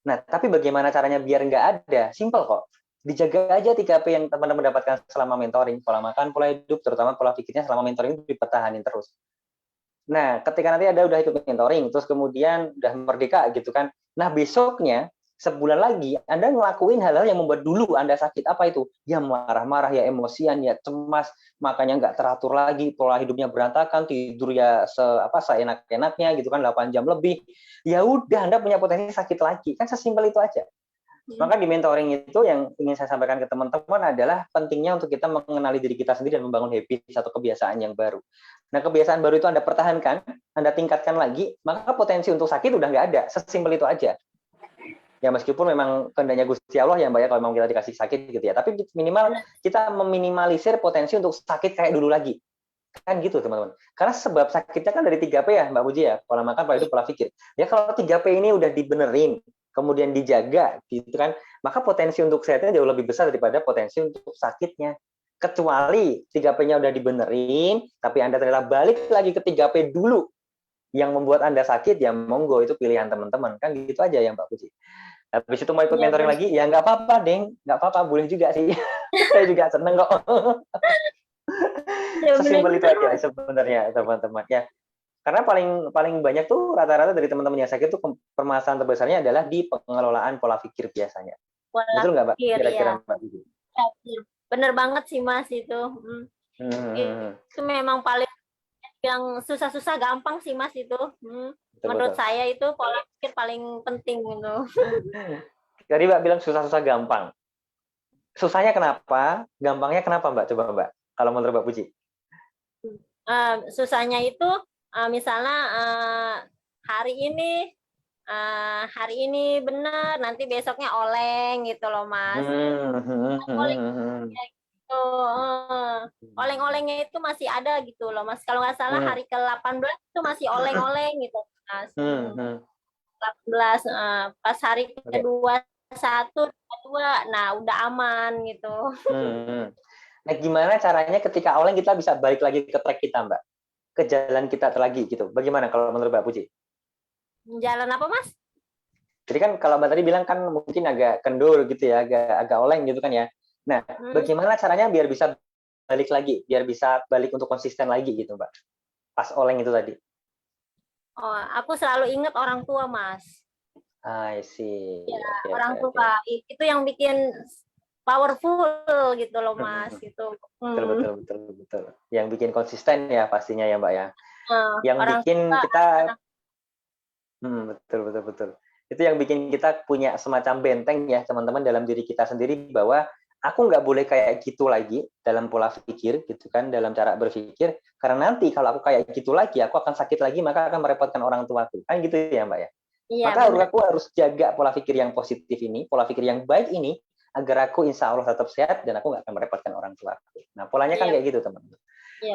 Nah, tapi bagaimana caranya biar nggak ada? Simple kok. Dijaga aja 3P yang teman-teman dapatkan selama mentoring. Pola makan, pola hidup, terutama pola pikirnya selama mentoring itu dipertahanin terus. Nah, ketika nanti udah ikut mentoring, terus kemudian udah merdeka gitu kan. Nah, besoknya sebulan lagi Anda ngelakuin hal-hal yang membuat dulu Anda sakit. Apa itu? Ya marah-marah, ya emosian, ya cemas, makanya nggak teratur lagi, pola hidupnya berantakan, tidur ya seenak-enaknya gitu kan 8 jam lebih. Ya udah Anda punya potensi sakit lagi. Kan sesimpel itu aja. Maka di mentoring itu yang ingin saya sampaikan ke teman-teman adalah pentingnya untuk kita mengenali diri kita sendiri dan membangun habit atau kebiasaan yang baru. Nah, kebiasaan baru itu Anda pertahankan, Anda tingkatkan lagi, maka potensi untuk sakit udah nggak ada. Sesimpel itu aja. Ya meskipun memang kehendaknya Gusti Allah yang banyak kalau memang kita dikasih sakit gitu ya. Tapi minimal kita meminimalisir potensi untuk sakit kayak dulu lagi. Kan gitu teman-teman. Karena sebab sakitnya kan dari 3P ya Mbak Puji ya. Pola makan, pola hidup, pola pikir. Ya kalau 3P ini udah dibenerin, kemudian dijaga gitu kan, maka potensi untuk sehatnya jauh lebih besar daripada potensi untuk sakitnya. Kecuali 3P-nya udah dibenerin, tapi Anda ternyata balik lagi ke 3P dulu yang membuat Anda sakit, ya monggo, itu pilihan teman-teman. Kan gitu aja ya Mbak Puji. Habis itu mau ikut mentoring lagi, ya nggak apa-apa, Deng. Nggak apa-apa, boleh juga sih. Saya juga seneng kok. Sesimpel itu aja sebenarnya teman-teman ya. Karena paling banyak tuh rata-rata dari teman-teman yang sakit tuh permasalahan terbesarnya adalah di pengelolaan pola pikir biasanya. Pola Betul nggak Mbak? pikir, Kira-kira ya. Mbak Bibi? Bener banget sih Mas itu. Itu memang paling yang susah-susah gampang sih Mas itu. Menurut saya itu pola pikir paling penting gitu. Tadi Mbak bilang susah-susah gampang. Susahnya kenapa? Gampangnya kenapa Mbak? Coba Mbak. Kalau menurut Mbak Puji. Susahnya itu misalnya hari ini benar, nanti besoknya oleng gitu loh Mas. Oleng-olengnya itu masih ada gitu loh Mas. Kalau nggak salah hari ke-18 itu masih oleng-oleng gitu Mas. 18 pas hari ke-21, nah udah aman gitu. Nah, gimana caranya ketika oleng kita bisa balik lagi ke track kita, Mbak? Ke jalan kita lagi gitu. Bagaimana kalau menurut Mbak Puji? Jalan apa, Mas? Jadi kan kalau Mbak tadi bilang kan mungkin agak kendor gitu ya, agak oleng gitu kan ya. Nah, bagaimana caranya biar bisa balik lagi, biar bisa balik untuk konsisten lagi gitu, Mbak? Pas oleng itu tadi. Oh, aku selalu ingat orang tua, Mas. I see. Ya, orang tua itu yang bikin powerful gitu loh Mas gitu. Betul. Yang bikin konsisten ya pastinya ya Mbak ya. Yang bikin kita betul. Itu yang bikin kita punya semacam benteng ya teman-teman dalam diri kita sendiri bahwa aku nggak boleh kayak gitu lagi dalam pola pikir gitu kan, dalam cara berpikir, karena nanti kalau aku kayak gitu lagi aku akan sakit lagi, maka akan merepotkan orang tuaku. Kan gitu ya Mbak ya. Iya, maka aku harus jaga pola pikir yang positif ini, pola pikir yang baik ini, agar aku insya Allah tetap sehat dan aku nggak akan merepotkan orang tua aku. Nah, polanya kan kayak gitu, teman-teman.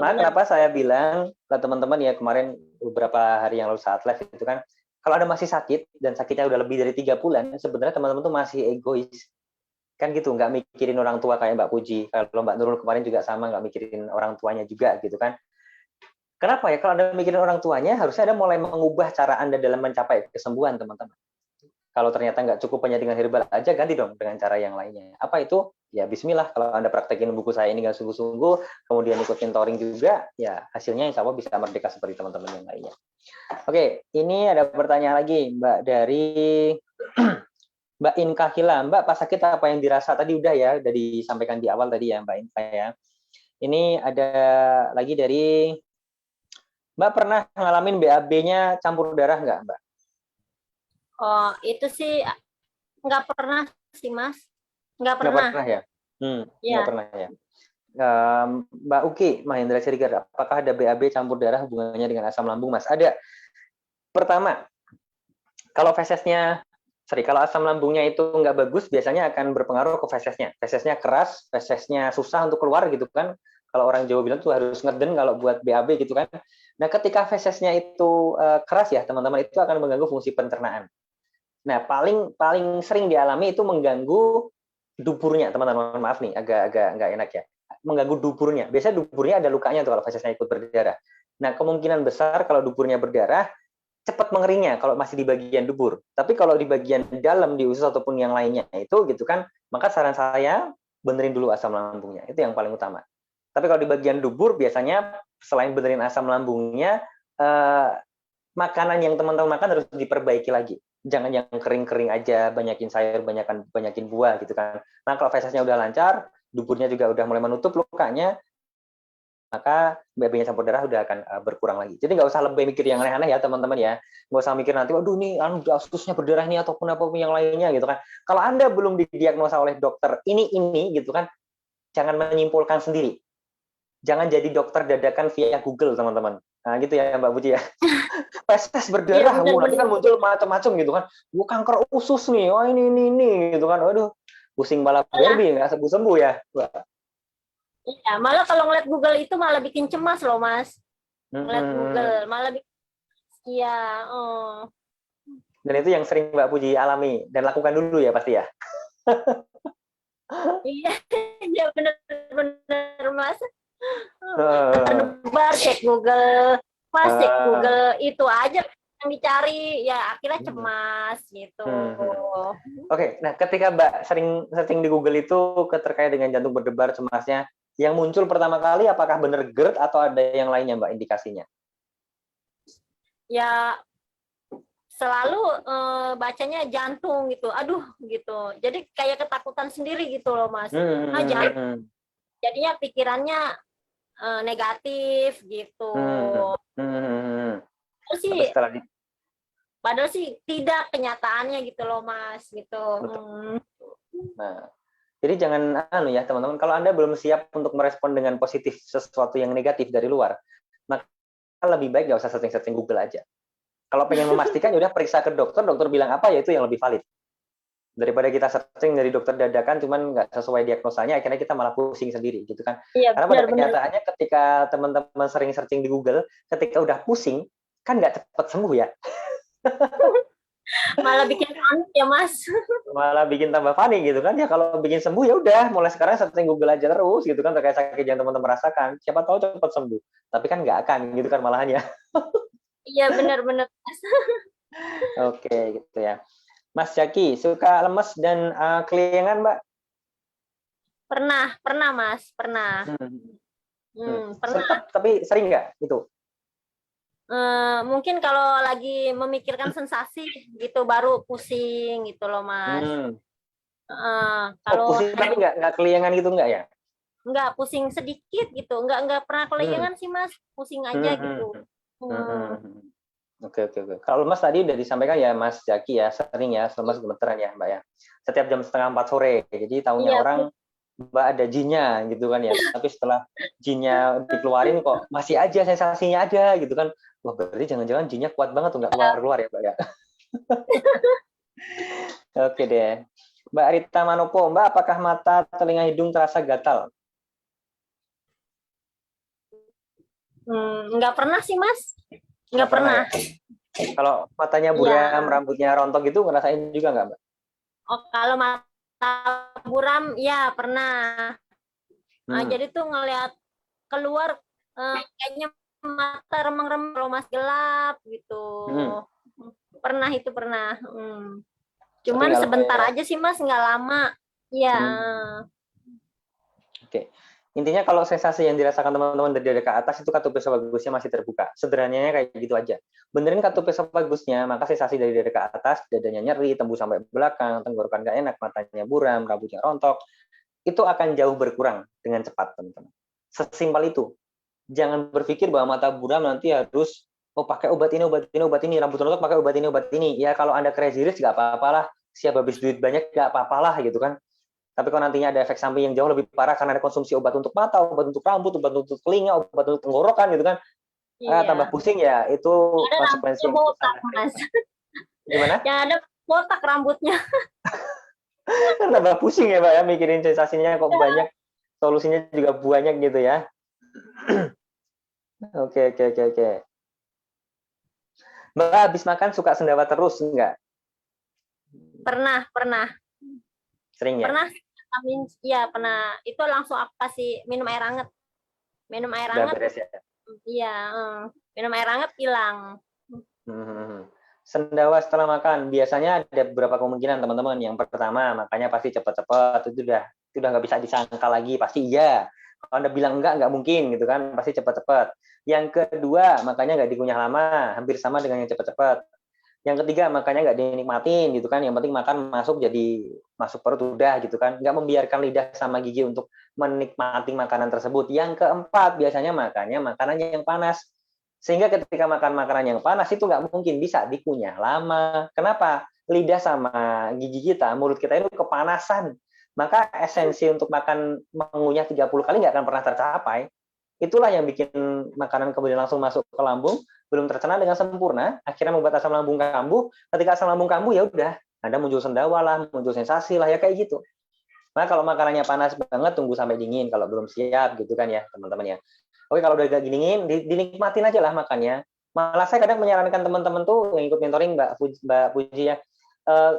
Maka kenapa saya bilang ke teman-teman ya kemarin beberapa hari yang lalu saat live itu kan, kalau Anda masih sakit dan sakitnya udah lebih dari 3 bulan, sebenarnya teman-teman tuh masih egois. Kan gitu, nggak mikirin orang tua kayak Mbak Puji. Kalau Mbak Nurul kemarin juga sama, nggak mikirin orang tuanya juga gitu kan. Kenapa ya? Kalau Anda mikirin orang tuanya, harusnya Anda mulai mengubah cara Anda dalam mencapai kesembuhan, teman-teman. Kalau ternyata nggak cukup hanya dengan herbal aja, ganti dong dengan cara yang lainnya. Apa itu? Ya bismillah, kalau Anda praktekin buku saya ini nggak sungguh-sungguh, kemudian ikut mentoring juga, ya hasilnya insya Allah bisa merdeka seperti teman-teman yang lainnya. Oke, ini ada pertanyaan lagi, Mbak, dari Mbak Inka Hila. Mbak, pas sakit apa yang dirasa? Tadi udah ya, udah disampaikan di awal tadi ya, Mbak Inka ya. Ini ada lagi dari Mbak, pernah ngalamin BAB-nya campur darah nggak, Mbak? Oh, itu sih nggak pernah sih, Mas. Nggak pernah. Nggak pernah ya? Nggak pernah ya. Mbak Uki Mahendra Siregar, apakah ada BAB campur darah hubungannya dengan asam lambung, Mas? Ada. Pertama, kalau kalau asam lambungnya itu nggak bagus, biasanya akan berpengaruh ke fesesnya. Fesesnya keras, fesesnya susah untuk keluar gitu kan. Kalau orang Jawa bilang tuh harus ngeden kalau buat BAB gitu kan. Nah, ketika fesesnya itu keras ya, teman-teman, itu akan mengganggu fungsi pencernaan. Nah, paling sering dialami itu mengganggu duburnya, teman-teman. Maaf nih, agak nggak enak ya. Mengganggu duburnya. Biasanya duburnya ada lukanya tuh kalau fesesnya ikut berdarah. Nah, kemungkinan besar kalau duburnya berdarah, cepat mengeringnya kalau masih di bagian dubur. Tapi kalau di bagian dalam, di usus ataupun yang lainnya itu gitu kan, maka saran saya benerin dulu asam lambungnya. Itu yang paling utama. Tapi kalau di bagian dubur, biasanya selain benerin asam lambungnya, makanan yang teman-teman makan harus diperbaiki lagi. Jangan yang kering-kering aja, banyakin sayur, banyakin buah gitu kan. Nah, kalau fesesnya udah lancar, duburnya juga udah mulai menutup lukanya, maka BB-nya campur darah udah akan berkurang lagi. Jadi nggak usah lebih mikir yang aneh-aneh ya teman-teman ya. Nggak usah mikir nanti, waduh nih ususnya berdarah nih ataupun apapun yang lainnya gitu kan. Kalau Anda belum didiagnosa oleh dokter ini gitu kan, jangan menyimpulkan sendiri. Jangan jadi dokter dadakan via Google teman-teman. Nah gitu ya Mbak Puji ya. Feses Iya, berdarah, nanti kan benar-benar. muncul macam-macam gitu kan. Wah, kanker usus nih, wah ini gitu kan. Waduh, pusing malah Malah, Barbie nggak sembuh-sembuh ya. iya, malah kalau ngeliat Google itu malah bikin cemas loh, Mas. Ngeliat Google, Hmm. malah bikin, iya, oh. Dan itu yang sering Mbak Puji alami dan lakukan dulu ya pasti ya. Iya, iya benar-benar, Mas. Uh, Terdebar, cek Google, Mas, cek Google, itu aja yang dicari, ya akhirnya cemas, gitu. Oke, nah ketika Mbak sering searching di Google itu terkait dengan jantung berdebar cemasnya, yang muncul pertama kali apakah benar GERD atau ada yang lainnya Mbak indikasinya? Ya, selalu bacanya jantung gitu, aduh gitu. Jadi kayak ketakutan sendiri gitu loh, Mas. Nah, jadinya pikirannya negatif gitu. Padahal sih, Tapi setelah di, padahal sih tidak kenyataannya gitu loh, Mas, gitu. betul. Nah, jadi jangan ya teman-teman, kalau Anda belum siap untuk merespon dengan positif sesuatu yang negatif dari luar, maka lebih baik nggak usah searching Google aja. Kalau pengen memastikan, ya udah periksa ke dokter, dokter bilang apa ya itu yang lebih valid. Daripada kita searching dari dokter dadakan, cuman nggak sesuai diagnosanya, akhirnya kita malah pusing sendiri gitu kan. Iya, Karena pada benar-benar. kenyataannya ketika teman-teman sering searching di Google, ketika udah pusing, kan nggak cepat sembuh ya. Malah bikin panik ya, Mas. Malah bikin tambah panik gitu kan. Ya kalau bikin sembuh ya udah, mulai sekarang searching Google aja terus gitu kan terkait sakit yang teman-teman rasakan. Siapa tahu cepat sembuh. Tapi kan nggak akan gitu kan malahan ya. Iya, benar-benar, Mas. Oke gitu ya. Mas Jaki, suka lemes dan keliengan, Mbak? Pernah, Mas, pernah. Pernah. Tapi sering nggak itu? Mungkin kalau lagi memikirkan sensasi gitu baru pusing gitu loh, Mas. Kalau Pusing tapi nggak keliengan gitu nggak ya? nggak pusing sedikit gitu, nggak pernah Hmm. kelayangan sih, Mas, pusing aja gitu. Oke. Kalau lemas tadi udah disampaikan ya Mas Jaki ya, sering ya lemas gemeteran ya Mbak ya. Setiap jam setengah 4 sore. Jadi tahunya Iya, orang Mbak ada jinnya gitu kan ya. Tapi setelah jinnya dikeluarin kok masih aja sensasinya ada gitu kan. Wah berarti jangan-jangan jinnya kuat banget tuh nggak keluar-keluar ya Mbak ya. Oke deh. Mbak Rita Manopo, Mbak apakah mata, telinga, hidung terasa gatal? nggak pernah sih, Mas, nggak Nggak pernah pernah. ya? Kalau matanya buram, Iya. rambutnya rontok gitu ngerasain juga nggak Mbak? Oh, kalau mata buram, ya pernah. Jadi tuh ngelihat keluar kayaknya mata remeng-remeng kalau Mas gelap gitu. Hmm. Pernah itu pernah. Tapi Cuman nggak lama sebentar ya. aja sih, Mas, nggak lama. Iya. Oke. Intinya kalau sensasi yang dirasakan teman-teman dari dada ke atas itu katup esofagusnya masih terbuka. Sederhananya kayak gitu aja. Benerin katup esofagusnya, maka sensasi dari dada ke atas, dadanya nyeri, tembus sampai belakang, tenggorokan gak enak, matanya buram, rambutnya rontok, itu akan jauh berkurang dengan cepat, teman-teman. Sesimpel itu. Jangan berpikir bahwa mata buram nanti harus pakai obat ini, rambut rontok pakai obat ini. Ya kalau Anda crazy rich nggak apa-apalah, siap habis duit banyak nggak apa-apalah gitu kan. Tapi kalau nantinya ada efek samping yang jauh lebih parah karena ada konsumsi obat untuk mata, obat untuk rambut, obat untuk telinga, obat untuk tenggorokan gitu kan, tambah Iya. pusing ya, itu Ada konsekuensi rambutnya yang botak, sangat Mas. gimana? Yang ada botak rambutnya. Kan tambah pusing ya Pak ya, mikirin sensasinya kok banyak, solusinya juga banyak gitu ya. Oke. Mbak habis makan suka sendawa terus enggak? Pernah. Sering ya? Pernah, amin, iya pernah. Itu langsung apa sih? Minum air hangat. Minum air Udah hangat. beres ya? Iya, minum air hangat hilang. Sendawa setelah makan biasanya ada beberapa kemungkinan teman-teman. Yang pertama makanya pasti cepat-cepat, itu udah nggak bisa disangka lagi, pasti iya. Kalau Anda bilang enggak mungkin gitu kan, pasti cepat-cepat. Yang kedua, makanya nggak dikunyah lama, hampir sama dengan yang cepat-cepat. Yang ketiga, makanya nggak dinikmatin gitu kan. Yang penting makan masuk, jadi masuk perut udah gitu kan. Nggak membiarkan lidah sama gigi untuk menikmati makanan tersebut. Yang keempat, biasanya makannya makanan yang panas. Sehingga ketika makan makanan yang panas itu nggak mungkin bisa dikunyah lama. Kenapa? Lidah sama gigi kita, mulut kita itu kepanasan. Maka esensi untuk makan mengunyah 30 kali nggak akan pernah tercapai. Itulah yang bikin makanan kemudian langsung masuk ke lambung, belum tercerna dengan sempurna, akhirnya membuat asam lambung kambuh. Ketika asam lambung kambuh, ya udah, Anda muncul sendawa lah, muncul sensasi lah, ya kayak gitu. Nah, kalau makanannya panas banget, tunggu sampai dingin kalau belum siap gitu kan ya, teman-teman ya. Oke, kalau udah agak dingin, dinikmatin aja lah makannya. Malah saya kadang menyarankan teman-teman tuh yang ikut mentoring Mbak Puji ya,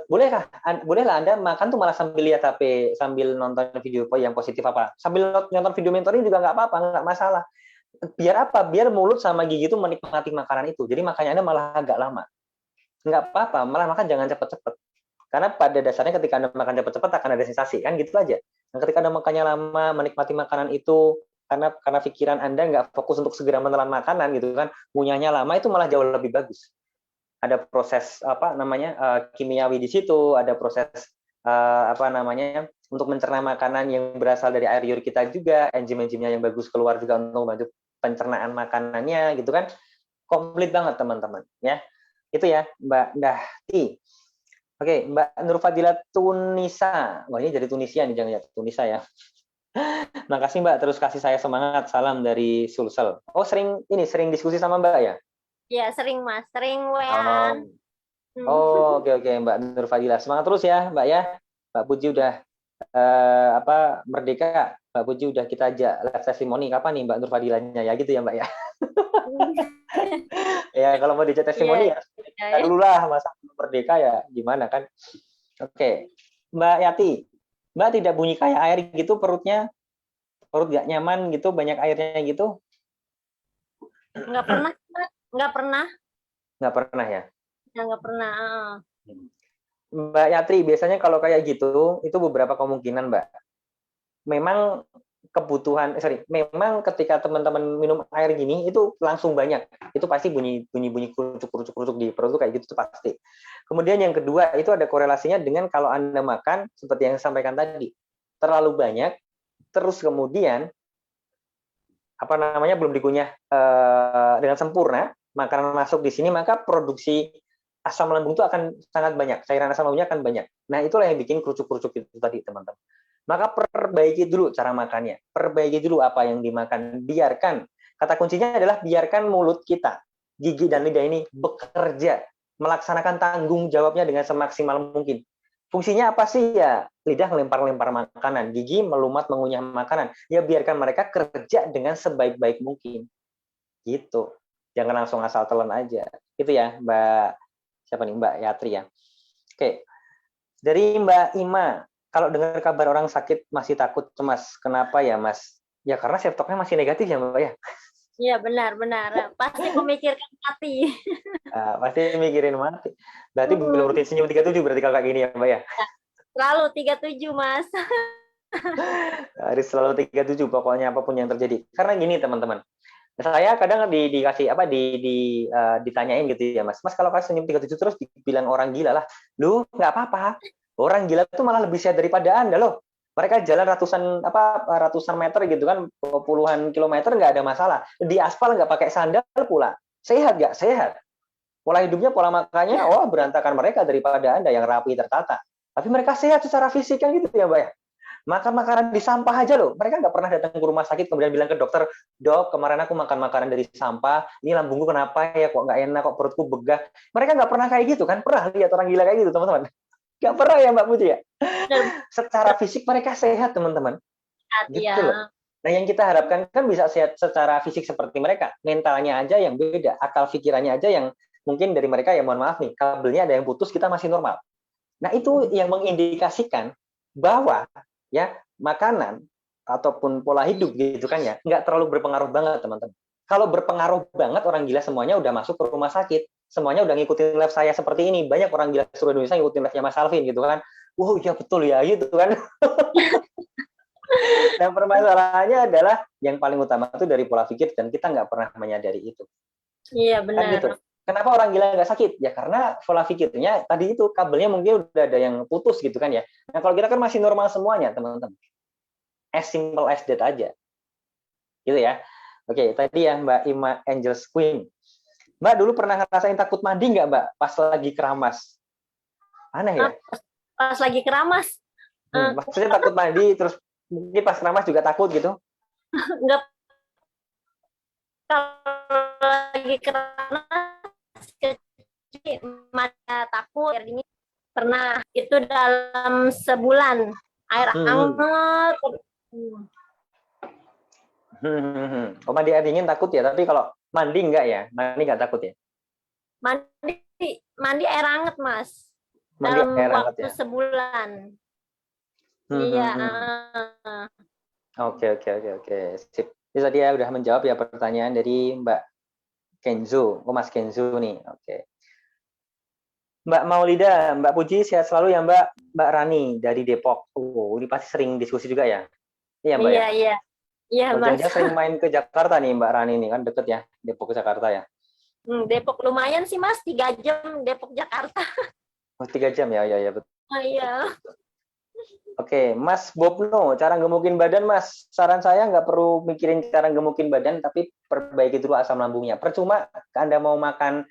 bolehlah Anda makan tuh malah sambil lihat HP, sambil nonton video yang positif apa. Sambil nonton video mentoring juga nggak apa-apa, nggak masalah. Biar apa? Biar mulut sama gigi itu menikmati makanan itu. Jadi makannya Anda malah agak lama. Nggak apa-apa, malah makan jangan cepet-cepet. Karena pada dasarnya ketika Anda makan cepet-cepet akan ada sensasi, kan gitu aja. Nah, ketika Anda makannya lama, menikmati makanan itu, karena pikiran Anda nggak fokus untuk segera menelan makanan gitu kan, ngunyahnya lama itu malah jauh lebih bagus. Ada proses kimiawi di situ, ada proses untuk mencerna makanan yang berasal dari air liur kita juga, enzim-enzimnya yang bagus keluar juga untuk membantu pencernaan makanannya gitu kan. Komplit banget teman-teman ya. Itu ya Mbak Dahti. Oke, Mbak Nurfadila Tunisa. Wah, ini jadi Tunisia nih, jangan ya Tunisa ya. Makasih Mbak, terus kasih saya semangat. Salam dari Sulsel. Oh, sering diskusi sama Mbak ya? Ya, sering Mas, sering WA. Oke Mbak Nurfadila, semangat terus ya Mbak ya. Mbak Puji udah merdeka. Mbak Puji udah kita ajak live testimoni kapan nih Mbak Nurfadilanya ya gitu ya Mbak ya. Ya kalau mau diajak testimoni ya dulu lah, masa merdeka ya gimana kan. Oke. Mbak Yati, Mbak tidak bunyi kayak air gitu perut nggak nyaman gitu, banyak airnya gitu? Nggak pernah. Nggak pernah ya? Nggak pernah. Mbak Yatri, biasanya kalau kayak gitu, itu beberapa kemungkinan, Mbak. Memang memang ketika teman-teman minum air gini, itu langsung banyak. Itu pasti bunyi kerucuk di perut, kayak gitu, itu pasti. Kemudian yang kedua, itu ada korelasinya dengan kalau Anda makan, seperti yang saya sampaikan tadi, terlalu banyak, terus kemudian, belum dikunyah dengan sempurna, makanan masuk di sini, maka produksi asam lambung itu akan sangat banyak, cairan asam lambungnya akan banyak. Nah, itulah yang bikin kerucuk-kerucuk itu tadi, teman-teman. Maka perbaiki dulu cara makannya, perbaiki dulu apa yang dimakan, biarkan, kata kuncinya adalah biarkan mulut kita, gigi dan lidah ini bekerja, melaksanakan tanggung jawabnya dengan semaksimal mungkin. Fungsinya apa sih ya? Lidah melempar-lempar makanan, gigi melumat mengunyah makanan. Ya biarkan mereka kerja dengan sebaik-baik mungkin. Gitu. Jangan langsung asal telan aja. Itu ya, Mbak Yatri ya. Oke. Dari Mbak Ima, kalau dengar kabar orang sakit masih takut, cemas. Kenapa ya, Mas? Ya karena self-talk-nya masih negatif ya, Mbak ya? Iya, benar. Pasti memikirkan mati. Pasti mikirin mati. Berarti belum rutin senyum 37 berarti kalau kayak gini ya, Mbak ya? Selalu 37, Mas. Harus selalu 37 pokoknya apapun yang terjadi. Karena gini, teman-teman. Saya kadang ditanyain gitu ya, Mas kalau kasih senyum 37 terus dibilang orang gila lah. Lu nggak apa-apa. Orang gila itu malah lebih sehat daripada Anda loh. Mereka jalan ratusan meter gitu kan, puluhan kilometer nggak ada masalah. Di aspal nggak pakai sandal pula. Sehat nggak? Sehat. Pola hidupnya, pola makannya, berantakan mereka daripada Anda yang rapi tertata. Tapi mereka sehat secara fisik kan gitu ya, Mbak ya. Makan makanan di sampah aja loh. Mereka nggak pernah datang ke rumah sakit kemudian bilang ke dokter, Dok, kemarin aku makan makanan dari sampah, ini lambungku kenapa ya, kok nggak enak, kok perutku begah. Mereka nggak pernah kayak gitu kan? Pernah lihat orang gila kayak gitu, teman-teman? Nggak pernah ya, Mbak Putri ya? Secara fisik mereka sehat, teman-teman. Gitu loh. Nah, yang kita harapkan kan bisa sehat secara fisik seperti mereka. Mentalnya aja yang beda, akal pikirannya aja yang mungkin dari mereka ya mohon maaf nih, kabelnya ada yang putus, kita masih normal. Nah, itu yang mengindikasikan bahwa ya makanan ataupun pola hidup gitu kan ya nggak terlalu berpengaruh banget, teman-teman. Kalau berpengaruh banget, orang gila semuanya udah masuk ke rumah sakit, semuanya udah ngikutin live saya seperti ini. Banyak orang gila seluruh Indonesia ngikutin live-nya Mas Alvin gitu kan. Wow, iya betul ya gitu kan. Dan permasalahannya adalah yang paling utama itu dari pola pikir dan kita nggak pernah menyadari itu. Iya Kan benar. gitu. Kenapa orang gila nggak sakit? Ya karena pola pikirnya tadi itu kabelnya mungkin udah ada yang putus gitu kan ya. Nah kalau kita kan masih normal semuanya teman-teman. As simple as that aja. Gitu ya. Oke, tadi ya Mbak Ima Angels Queen. Mbak dulu pernah ngerasain takut mandi nggak Mbak pas lagi keramas? Aneh ya? Pas lagi keramas, Maksudnya takut mandi terus mungkin pas keramas juga takut gitu? nggak, kalau lagi keramas mana takut air dingin, pernah itu dalam sebulan air hangat. Oh mandi air dingin takut ya, tapi kalau mandi enggak ya? Mandi enggak takut ya? Mandi air hangat Mas, Mandi dalam air hangat waktu ya? sebulan. Iya. Oke. Sip. Jadi tadi ya udah menjawab ya pertanyaan dari Mbak Kenzo. Oh Mas Kenzo nih. Oke. Mbak Maulida, Mbak Puji sehat selalu ya Mbak. Mbak Rani dari Depok. Oh, ini pasti sering diskusi juga ya? Iya Mbak ya? Iya Oh, Mas. jangan-jangan sering main ke Jakarta nih Mbak Rani nih, kan deket ya Depok ke Jakarta ya? Depok lumayan sih Mas, 3 jam Depok Jakarta. Oh 3 jam ya, ya betul. Oh, iya. Oke, Mas Bobno, cara gemukin badan Mas. Saran saya nggak perlu mikirin cara gemukin badan, tapi perbaiki dulu asam lambungnya. Percuma Anda mau makan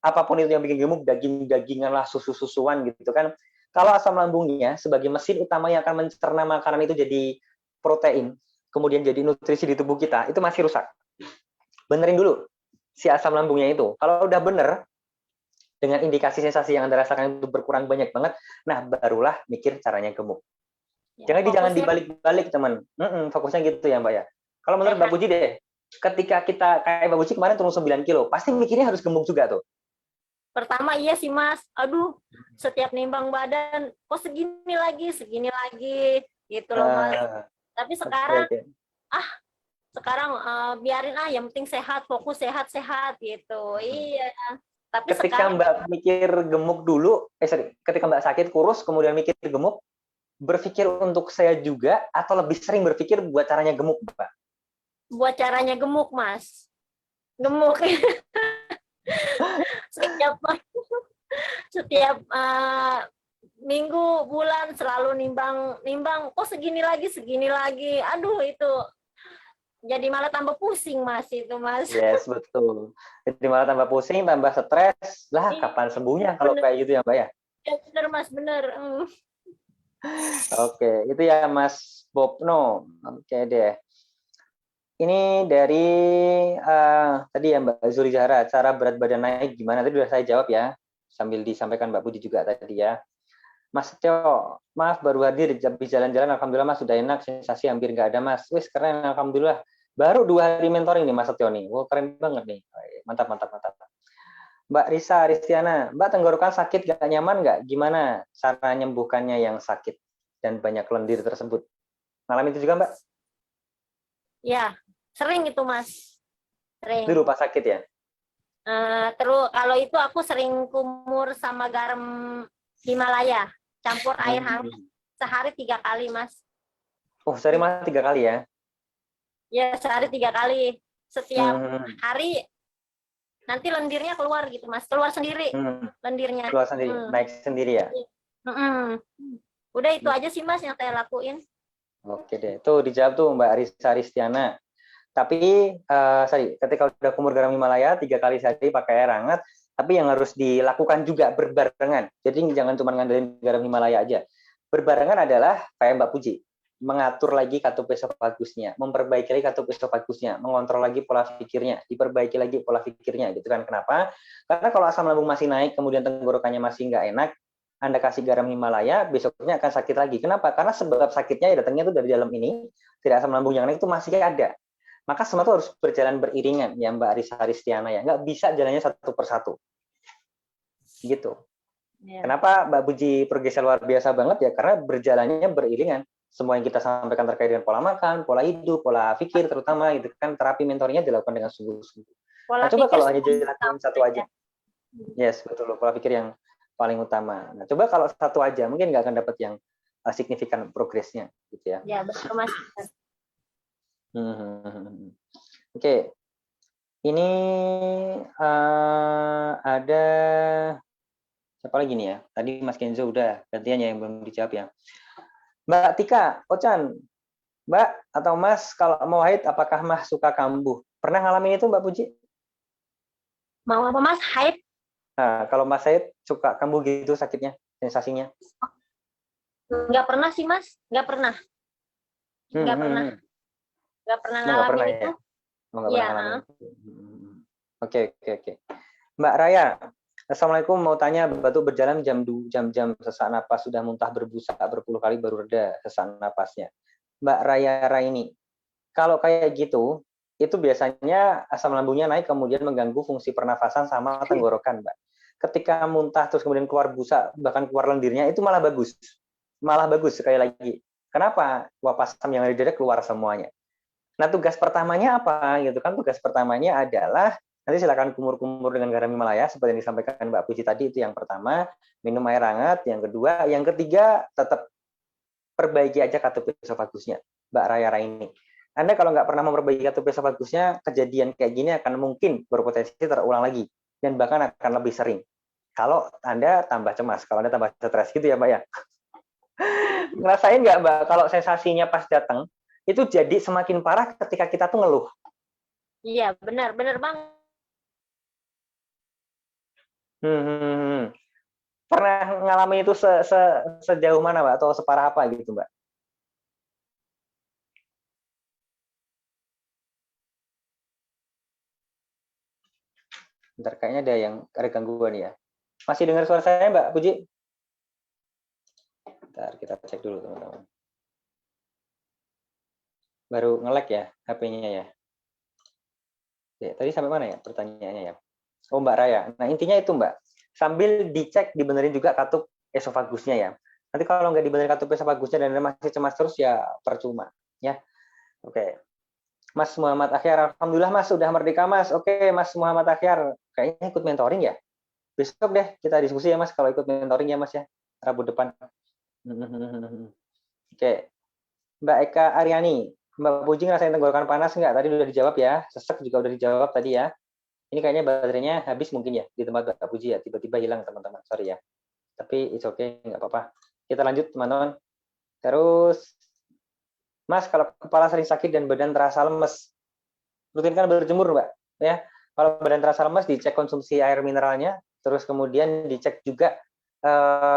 apapun itu yang bikin gemuk, daging-dagingan lah, susu-susuan gitu kan. Kalau asam lambungnya sebagai mesin utama yang akan mencerna makanan itu jadi protein, kemudian jadi nutrisi di tubuh kita, itu masih rusak. Benerin dulu si asam lambungnya itu. Kalau udah bener, dengan indikasi sensasi yang Anda rasakan itu berkurang banyak banget, nah barulah mikir caranya gemuk. Ya, Jangan dibalik-balik teman. Fokusnya gitu ya Mbak ya. Kalau menurut Mbak Puji deh, ketika kita kayak Mbak Puji kemarin turun 9 kilo, pasti mikirnya harus gemuk juga tuh. Pertama iya sih Mas, aduh setiap nimbang badan kok segini lagi gitu loh Mas. Tapi sekarang sekarang biarin yang penting sehat, fokus sehat gitu. Iya. Tapi ketika sekarang Mbak mikir gemuk dulu, ketika Mbak sakit kurus kemudian mikir gemuk, berpikir untuk saya juga atau lebih sering berpikir buat caranya gemuk, Mbak? Buat caranya gemuk, Mas. Gemuk. setiap minggu, bulan selalu nimbang. Kok segini lagi. Aduh itu jadi malah tambah pusing Mas itu Mas. Yes, betul. Jadi malah tambah pusing, tambah stres. Lah, kapan sembuhnya kalau kayak gitu ya, Mbak ya? Ya benar Mas, benar. Oke, itu ya Mas Bobno. Oke deh. Ini dari tadi ya Mbak Zuri Zahra, cara berat badan naik gimana? Tadi sudah saya jawab ya, sambil disampaikan Mbak Budi juga tadi ya. Mas Tio, maaf baru hadir, habis jalan-jalan, alhamdulillah Mas sudah enak, sensasi hampir nggak ada Mas. Wis keren, alhamdulillah. Baru 2 hari mentoring nih Mas Tio nih, wow keren banget nih, mantap. Mbak Risa Aristiana, Mbak tenggorokan sakit gak nyaman nggak? Gimana cara menyembuhkannya yang sakit dan banyak lendir tersebut? Ngalamin itu juga Mbak? Ya, sering itu Mas. Sering. Dulu pas sakit ya? Terus kalau itu aku sering kumur sama garam Himalaya, campur air hangat sehari 3 kali Mas. Oh sehari malah 3 kali ya? Ya sehari 3 kali. Setiap hari nanti lendirnya keluar gitu Mas, keluar sendiri lendirnya. Keluar sendiri, naik sendiri ya? Udah itu aja sih Mas yang saya lakuin. Oke deh, tuh dijawab tuh Mbak Risa Aristiana. Tapi ketika udah kumur garam Himalaya 3 kali sehari pakai air hangat, tapi yang harus dilakukan juga berbarengan. Jadi jangan cuma ngandelin garam Himalaya aja. Berbarengan adalah kayak Mbak Puji, mengatur lagi katup esofagusnya, memperbaiki lagi katup esofagusnya, mengontrol lagi pola pikirnya, diperbaiki lagi pola pikirnya, gitu kan? Kenapa? Karena kalau asam lambung masih naik, kemudian tenggorokannya masih nggak enak, Anda kasih garam Himalaya, besoknya akan sakit lagi. Kenapa? Karena sebab sakitnya datangnya itu dari dalam ini, tidak asam lambung yang naik itu masih ada. Maka semua itu harus berjalan beriringan, ya Mbak Risa Aristiana ya. Nggak bisa jalannya satu persatu. Gitu. Ya. Kenapa Mbak Puji progresnya luar biasa banget ya? Karena berjalannya beriringan. Semua yang kita sampaikan terkait dengan pola makan, pola hidup, pola pikir terutama itu kan terapi mentornya dilakukan dengan sungguh-sungguh. Nah, coba kalau hanya dilakukan satu aja. Yes, betul. Pola pikir yang paling utama. Nah, coba kalau satu aja mungkin nggak akan dapat yang signifikan progresnya gitu ya. Ya, betul Mas. Oke. Ini ada siapa lagi nih ya? Tadi Mas Kenzo udah, gantian ya yang belum dijawab ya. Mbak Tika, Ochan, Mbak atau Mas kalau mau haid apakah Mas suka kambuh? Pernah ngalamin itu Mbak Puji? Mau apa Mas? Haid? Nah, kalau Mas haid suka kambuh gitu sakitnya, sensasinya? Nggak pernah sih Mas, nggak pernah. Nggak pernah. Nggak pernah ngalamin itu. Ya. Oke. Mbak Raya, Assalamualaikum, mau tanya, batu berjalan jam-jam sesak napas sudah muntah berbusa berpuluh kali baru reda sesak napasnya. Mbak Raya Raini, kalau kayak gitu, itu biasanya asam lambungnya naik kemudian mengganggu fungsi pernafasan sama tenggorokan, Mbak. Ketika muntah terus kemudian keluar busa, bahkan keluar lendirnya, itu malah bagus. Malah bagus sekali lagi. Kenapa? Uap asam yang ada di dada keluar semuanya. Nah, tugas pertamanya apa? Gitu kan? Tugas pertamanya adalah nanti silakan kumur-kumur dengan garam Himalaya seperti yang disampaikan Mbak Puji tadi, itu yang pertama, minum air hangat, yang kedua, yang ketiga tetap perbaiki aja katup esofagusnya, Mbak Raya Raini. Anda kalau nggak pernah memperbaiki katup esofagusnya, kejadian kayak gini akan mungkin berpotensi terulang lagi dan bahkan akan lebih sering. Kalau Anda tambah cemas, kalau Anda tambah stres gitu ya Mbak ya. Ngerasain nggak Mbak kalau sensasinya pas datang itu jadi semakin parah ketika kita tuh ngeluh? Iya, benar Bang. Pernah ngalamin itu sejauh mana Mbak atau separah apa gitu Mbak? Bentar, kayaknya ada gangguan ya. Masih dengar suara saya Mbak Puji? Bentar, kita cek dulu teman-teman. Baru nge-lag ya HP-nya ya. Oke, tadi sampai mana ya pertanyaannya ya? Oh Mbak Raya. Nah intinya itu Mbak. Sambil dicek dibenerin juga katup esofagusnya ya. Nanti kalau nggak dibenerin katup esofagusnya dan masih cemas terus ya percuma ya. Oke. Mas Muhammad Akhyar, alhamdulillah Mas sudah merdeka Mas. Oke Mas Muhammad Akhyar, kayaknya ikut mentoring ya. Besok deh kita diskusi ya Mas kalau ikut mentoring ya Mas ya. Rabu depan. Oke. Mbak Eka Aryani, Mbak Puji ngerasain tenggorokan panas nggak? Tadi udah dijawab ya. Sesek juga udah dijawab tadi ya. Ini kayaknya baterainya habis mungkin ya di tempat Mbak Puji ya. Tiba-tiba hilang teman-teman. Sorry ya. Tapi it's okay, nggak apa-apa. Kita lanjut teman-teman. Terus, Mas kalau kepala sering sakit dan badan terasa lemes, rutinkan berjemur Mbak. Ya. Kalau badan terasa lemes, dicek konsumsi air mineralnya. Terus kemudian dicek juga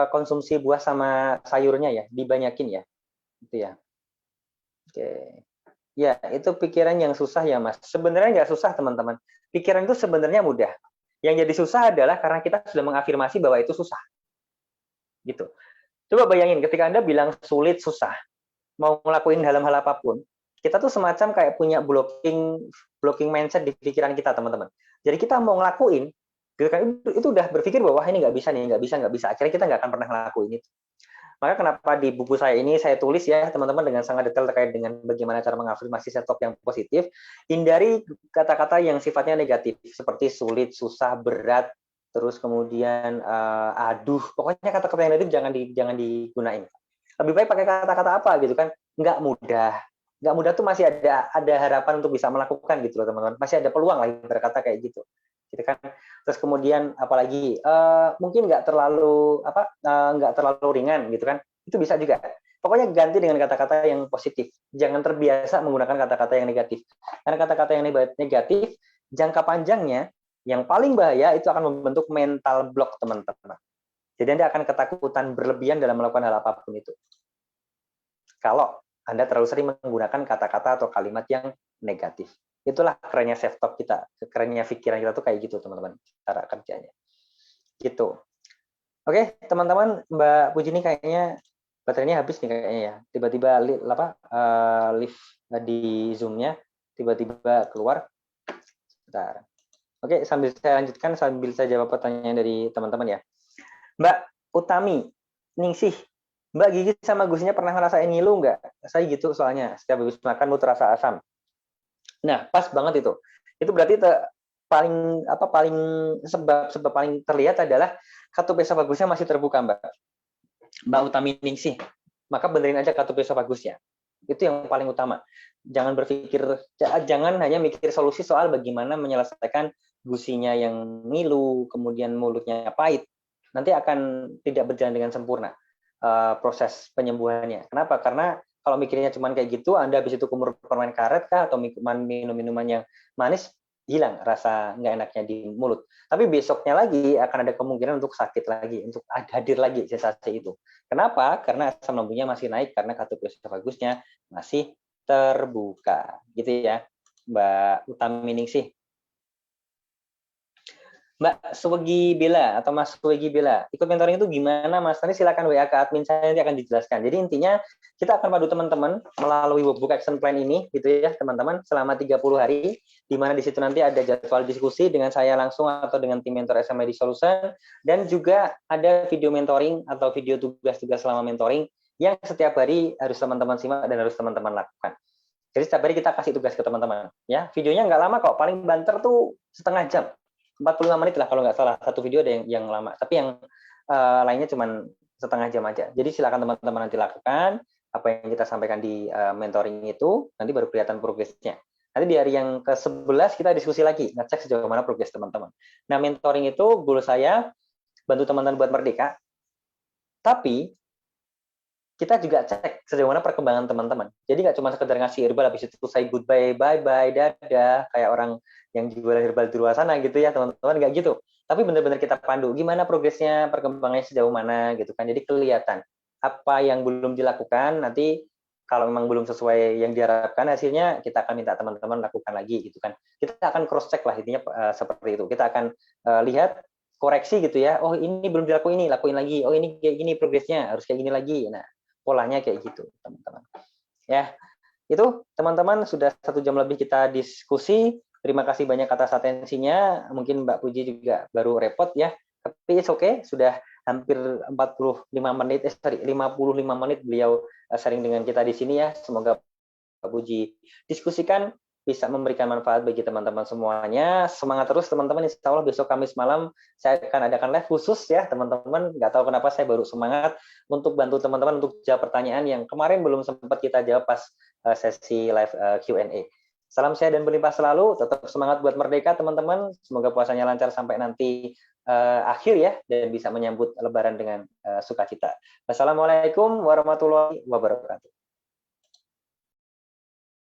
konsumsi buah sama sayurnya ya. Dibanyakin ya. Gitu ya. Oke. Ya, itu pikiran yang susah ya, Mas. Sebenarnya nggak susah, teman-teman. Pikiran itu sebenarnya mudah. Yang jadi susah adalah karena kita sudah mengafirmasi bahwa itu susah. Gitu. Coba bayangin, ketika Anda bilang sulit, susah, mau ngelakuin dalam hal apapun, kita tuh semacam kayak punya blocking mindset di pikiran kita, teman-teman. Jadi kita mau ngelakuin, itu udah berpikir bahwa ini nggak bisa nih, nggak bisa. Akhirnya kita nggak akan pernah ngelakuin itu. Maka kenapa di buku saya ini saya tulis ya teman-teman dengan sangat detail terkait dengan bagaimana cara mengafirmasi self-talk yang positif. Hindari kata-kata yang sifatnya negatif seperti sulit, susah, berat, terus kemudian aduh. Pokoknya kata-kata yang negatif jangan digunain. Lebih baik pakai kata-kata apa gitu kan? Nggak mudah. Nggak mudah tuh masih ada harapan untuk bisa melakukan gitu loh teman-teman. Masih ada peluang lah berkata kayak gitu. Gitu kan. Terus kemudian apalagi mungkin nggak terlalu ringan gitu kan, itu bisa juga. Pokoknya ganti dengan kata-kata yang positif, jangan terbiasa menggunakan kata-kata yang negatif, karena kata-kata yang negatif jangka panjangnya yang paling bahaya itu akan membentuk mental block teman-teman. Jadi Anda akan ketakutan berlebihan dalam melakukan hal apapun itu kalau Anda terlalu sering menggunakan kata-kata atau kalimat yang negatif. Itulah kerennya self-talk kita, kerennya pikiran kita tuh kayak gitu teman-teman, cara kerjanya. Gitu. Oke, teman-teman, Mbak Puji ini kayaknya baterainya habis nih kayaknya ya. Tiba-tiba live di Zoom-nya tiba-tiba keluar. Bentar. Oke, sambil saya lanjutkan sambil saya jawab pertanyaan dari teman-teman ya. Mbak Utami, Ningsih, Mbak Gigi sama Gusnya pernah ngerasain ngilu nggak? Saya gitu soalnya, setiap habis makan mulut terasa asam. Nah, pas banget itu. Itu berarti sebab paling terlihat adalah katup esofagusnya masih terbuka, Mbak Utami Ningsih. maka benerin aja kartu esofagusnya. Itu yang paling utama. Jangan hanya mikir solusi soal bagaimana menyelesaikan gusinya yang ngilu, kemudian mulutnya pahit. Nanti akan tidak berjalan dengan sempurna proses penyembuhannya. Kenapa? Karena kalau mikirnya cuma kayak gitu, Anda habis itu kumur permen karet kah, atau minum minuman yang manis, hilang rasa nggak enaknya di mulut. Tapi besoknya lagi akan ada kemungkinan untuk sakit lagi, untuk hadir lagi sensasi itu. Kenapa? Karena asam lambungnya masih naik karena katup esofagusnya masih terbuka, gitu ya, Mbak Utaminingsih. Mbak Swegi Bella atau Mas Swegi Bella, ikut mentoring itu gimana Mas? Nanti silakan WA ke admin saya, nanti akan dijelaskan. Jadi intinya kita akan padu teman-teman melalui workbook action plan ini, gitu ya teman-teman, selama 30 hari, di mana di situ nanti ada jadwal diskusi dengan saya langsung atau dengan tim mentor SMID Solution, dan juga ada video mentoring atau video tugas-tugas selama mentoring yang setiap hari harus teman-teman simak dan harus teman-teman lakukan. Jadi setiap hari kita kasih tugas ke teman-teman. Ya, videonya nggak lama kok, paling banter tuh setengah jam. 45 menit lah kalau nggak salah, satu video ada yang lama, tapi yang lainnya cuma setengah jam aja. Jadi silakan teman-teman nanti lakukan apa yang kita sampaikan di mentoring itu, nanti baru kelihatan progresnya. Nanti di hari yang ke-11 kita diskusi lagi, ngecek sejauh mana progres teman-teman. Nah, mentoring itu goal saya bantu teman-teman buat merdeka, tapi kita juga cek sejauh mana perkembangan teman-teman. Jadi nggak cuma sekedar ngasih herbal, habis itu say goodbye, bye-bye, dadah, kayak orang yang jualan herbal di luar sana gitu ya, teman-teman, nggak gitu. Tapi benar-benar kita pandu, gimana progresnya, perkembangannya sejauh mana gitu kan. Jadi kelihatan apa yang belum dilakukan, nanti kalau memang belum sesuai yang diharapkan hasilnya, kita akan minta teman-teman lakukan lagi gitu kan. Kita akan cross check lah, intinya seperti itu. Kita akan lihat, koreksi gitu ya, oh ini belum dilakuin, ini lakuin lagi, oh ini kayak gini progresnya, harus kayak gini lagi. Nah, polanya kayak gitu teman-teman ya. Itu teman-teman, sudah 1 jam lebih kita diskusi. Terima kasih banyak atas atensinya. Mungkin Mbak Puji juga baru repot ya, tapi it's okay, sudah hampir 55 menit beliau sharing dengan kita di sini ya. Semoga Mbak Puji diskusikan bisa memberikan manfaat bagi teman-teman semuanya. Semangat terus teman-teman, insya Allah besok Kamis malam saya akan adakan live khusus ya teman-teman. Nggak tahu kenapa saya baru semangat untuk bantu teman-teman untuk jawab pertanyaan yang kemarin belum sempat kita jawab pas sesi live Q&A. Salam sehat dan berlimpah selalu, tetap semangat buat merdeka teman-teman. Semoga puasanya lancar sampai nanti akhir ya, dan bisa menyambut Lebaran dengan sukacita. Wassalamualaikum warahmatullahi wabarakatuh.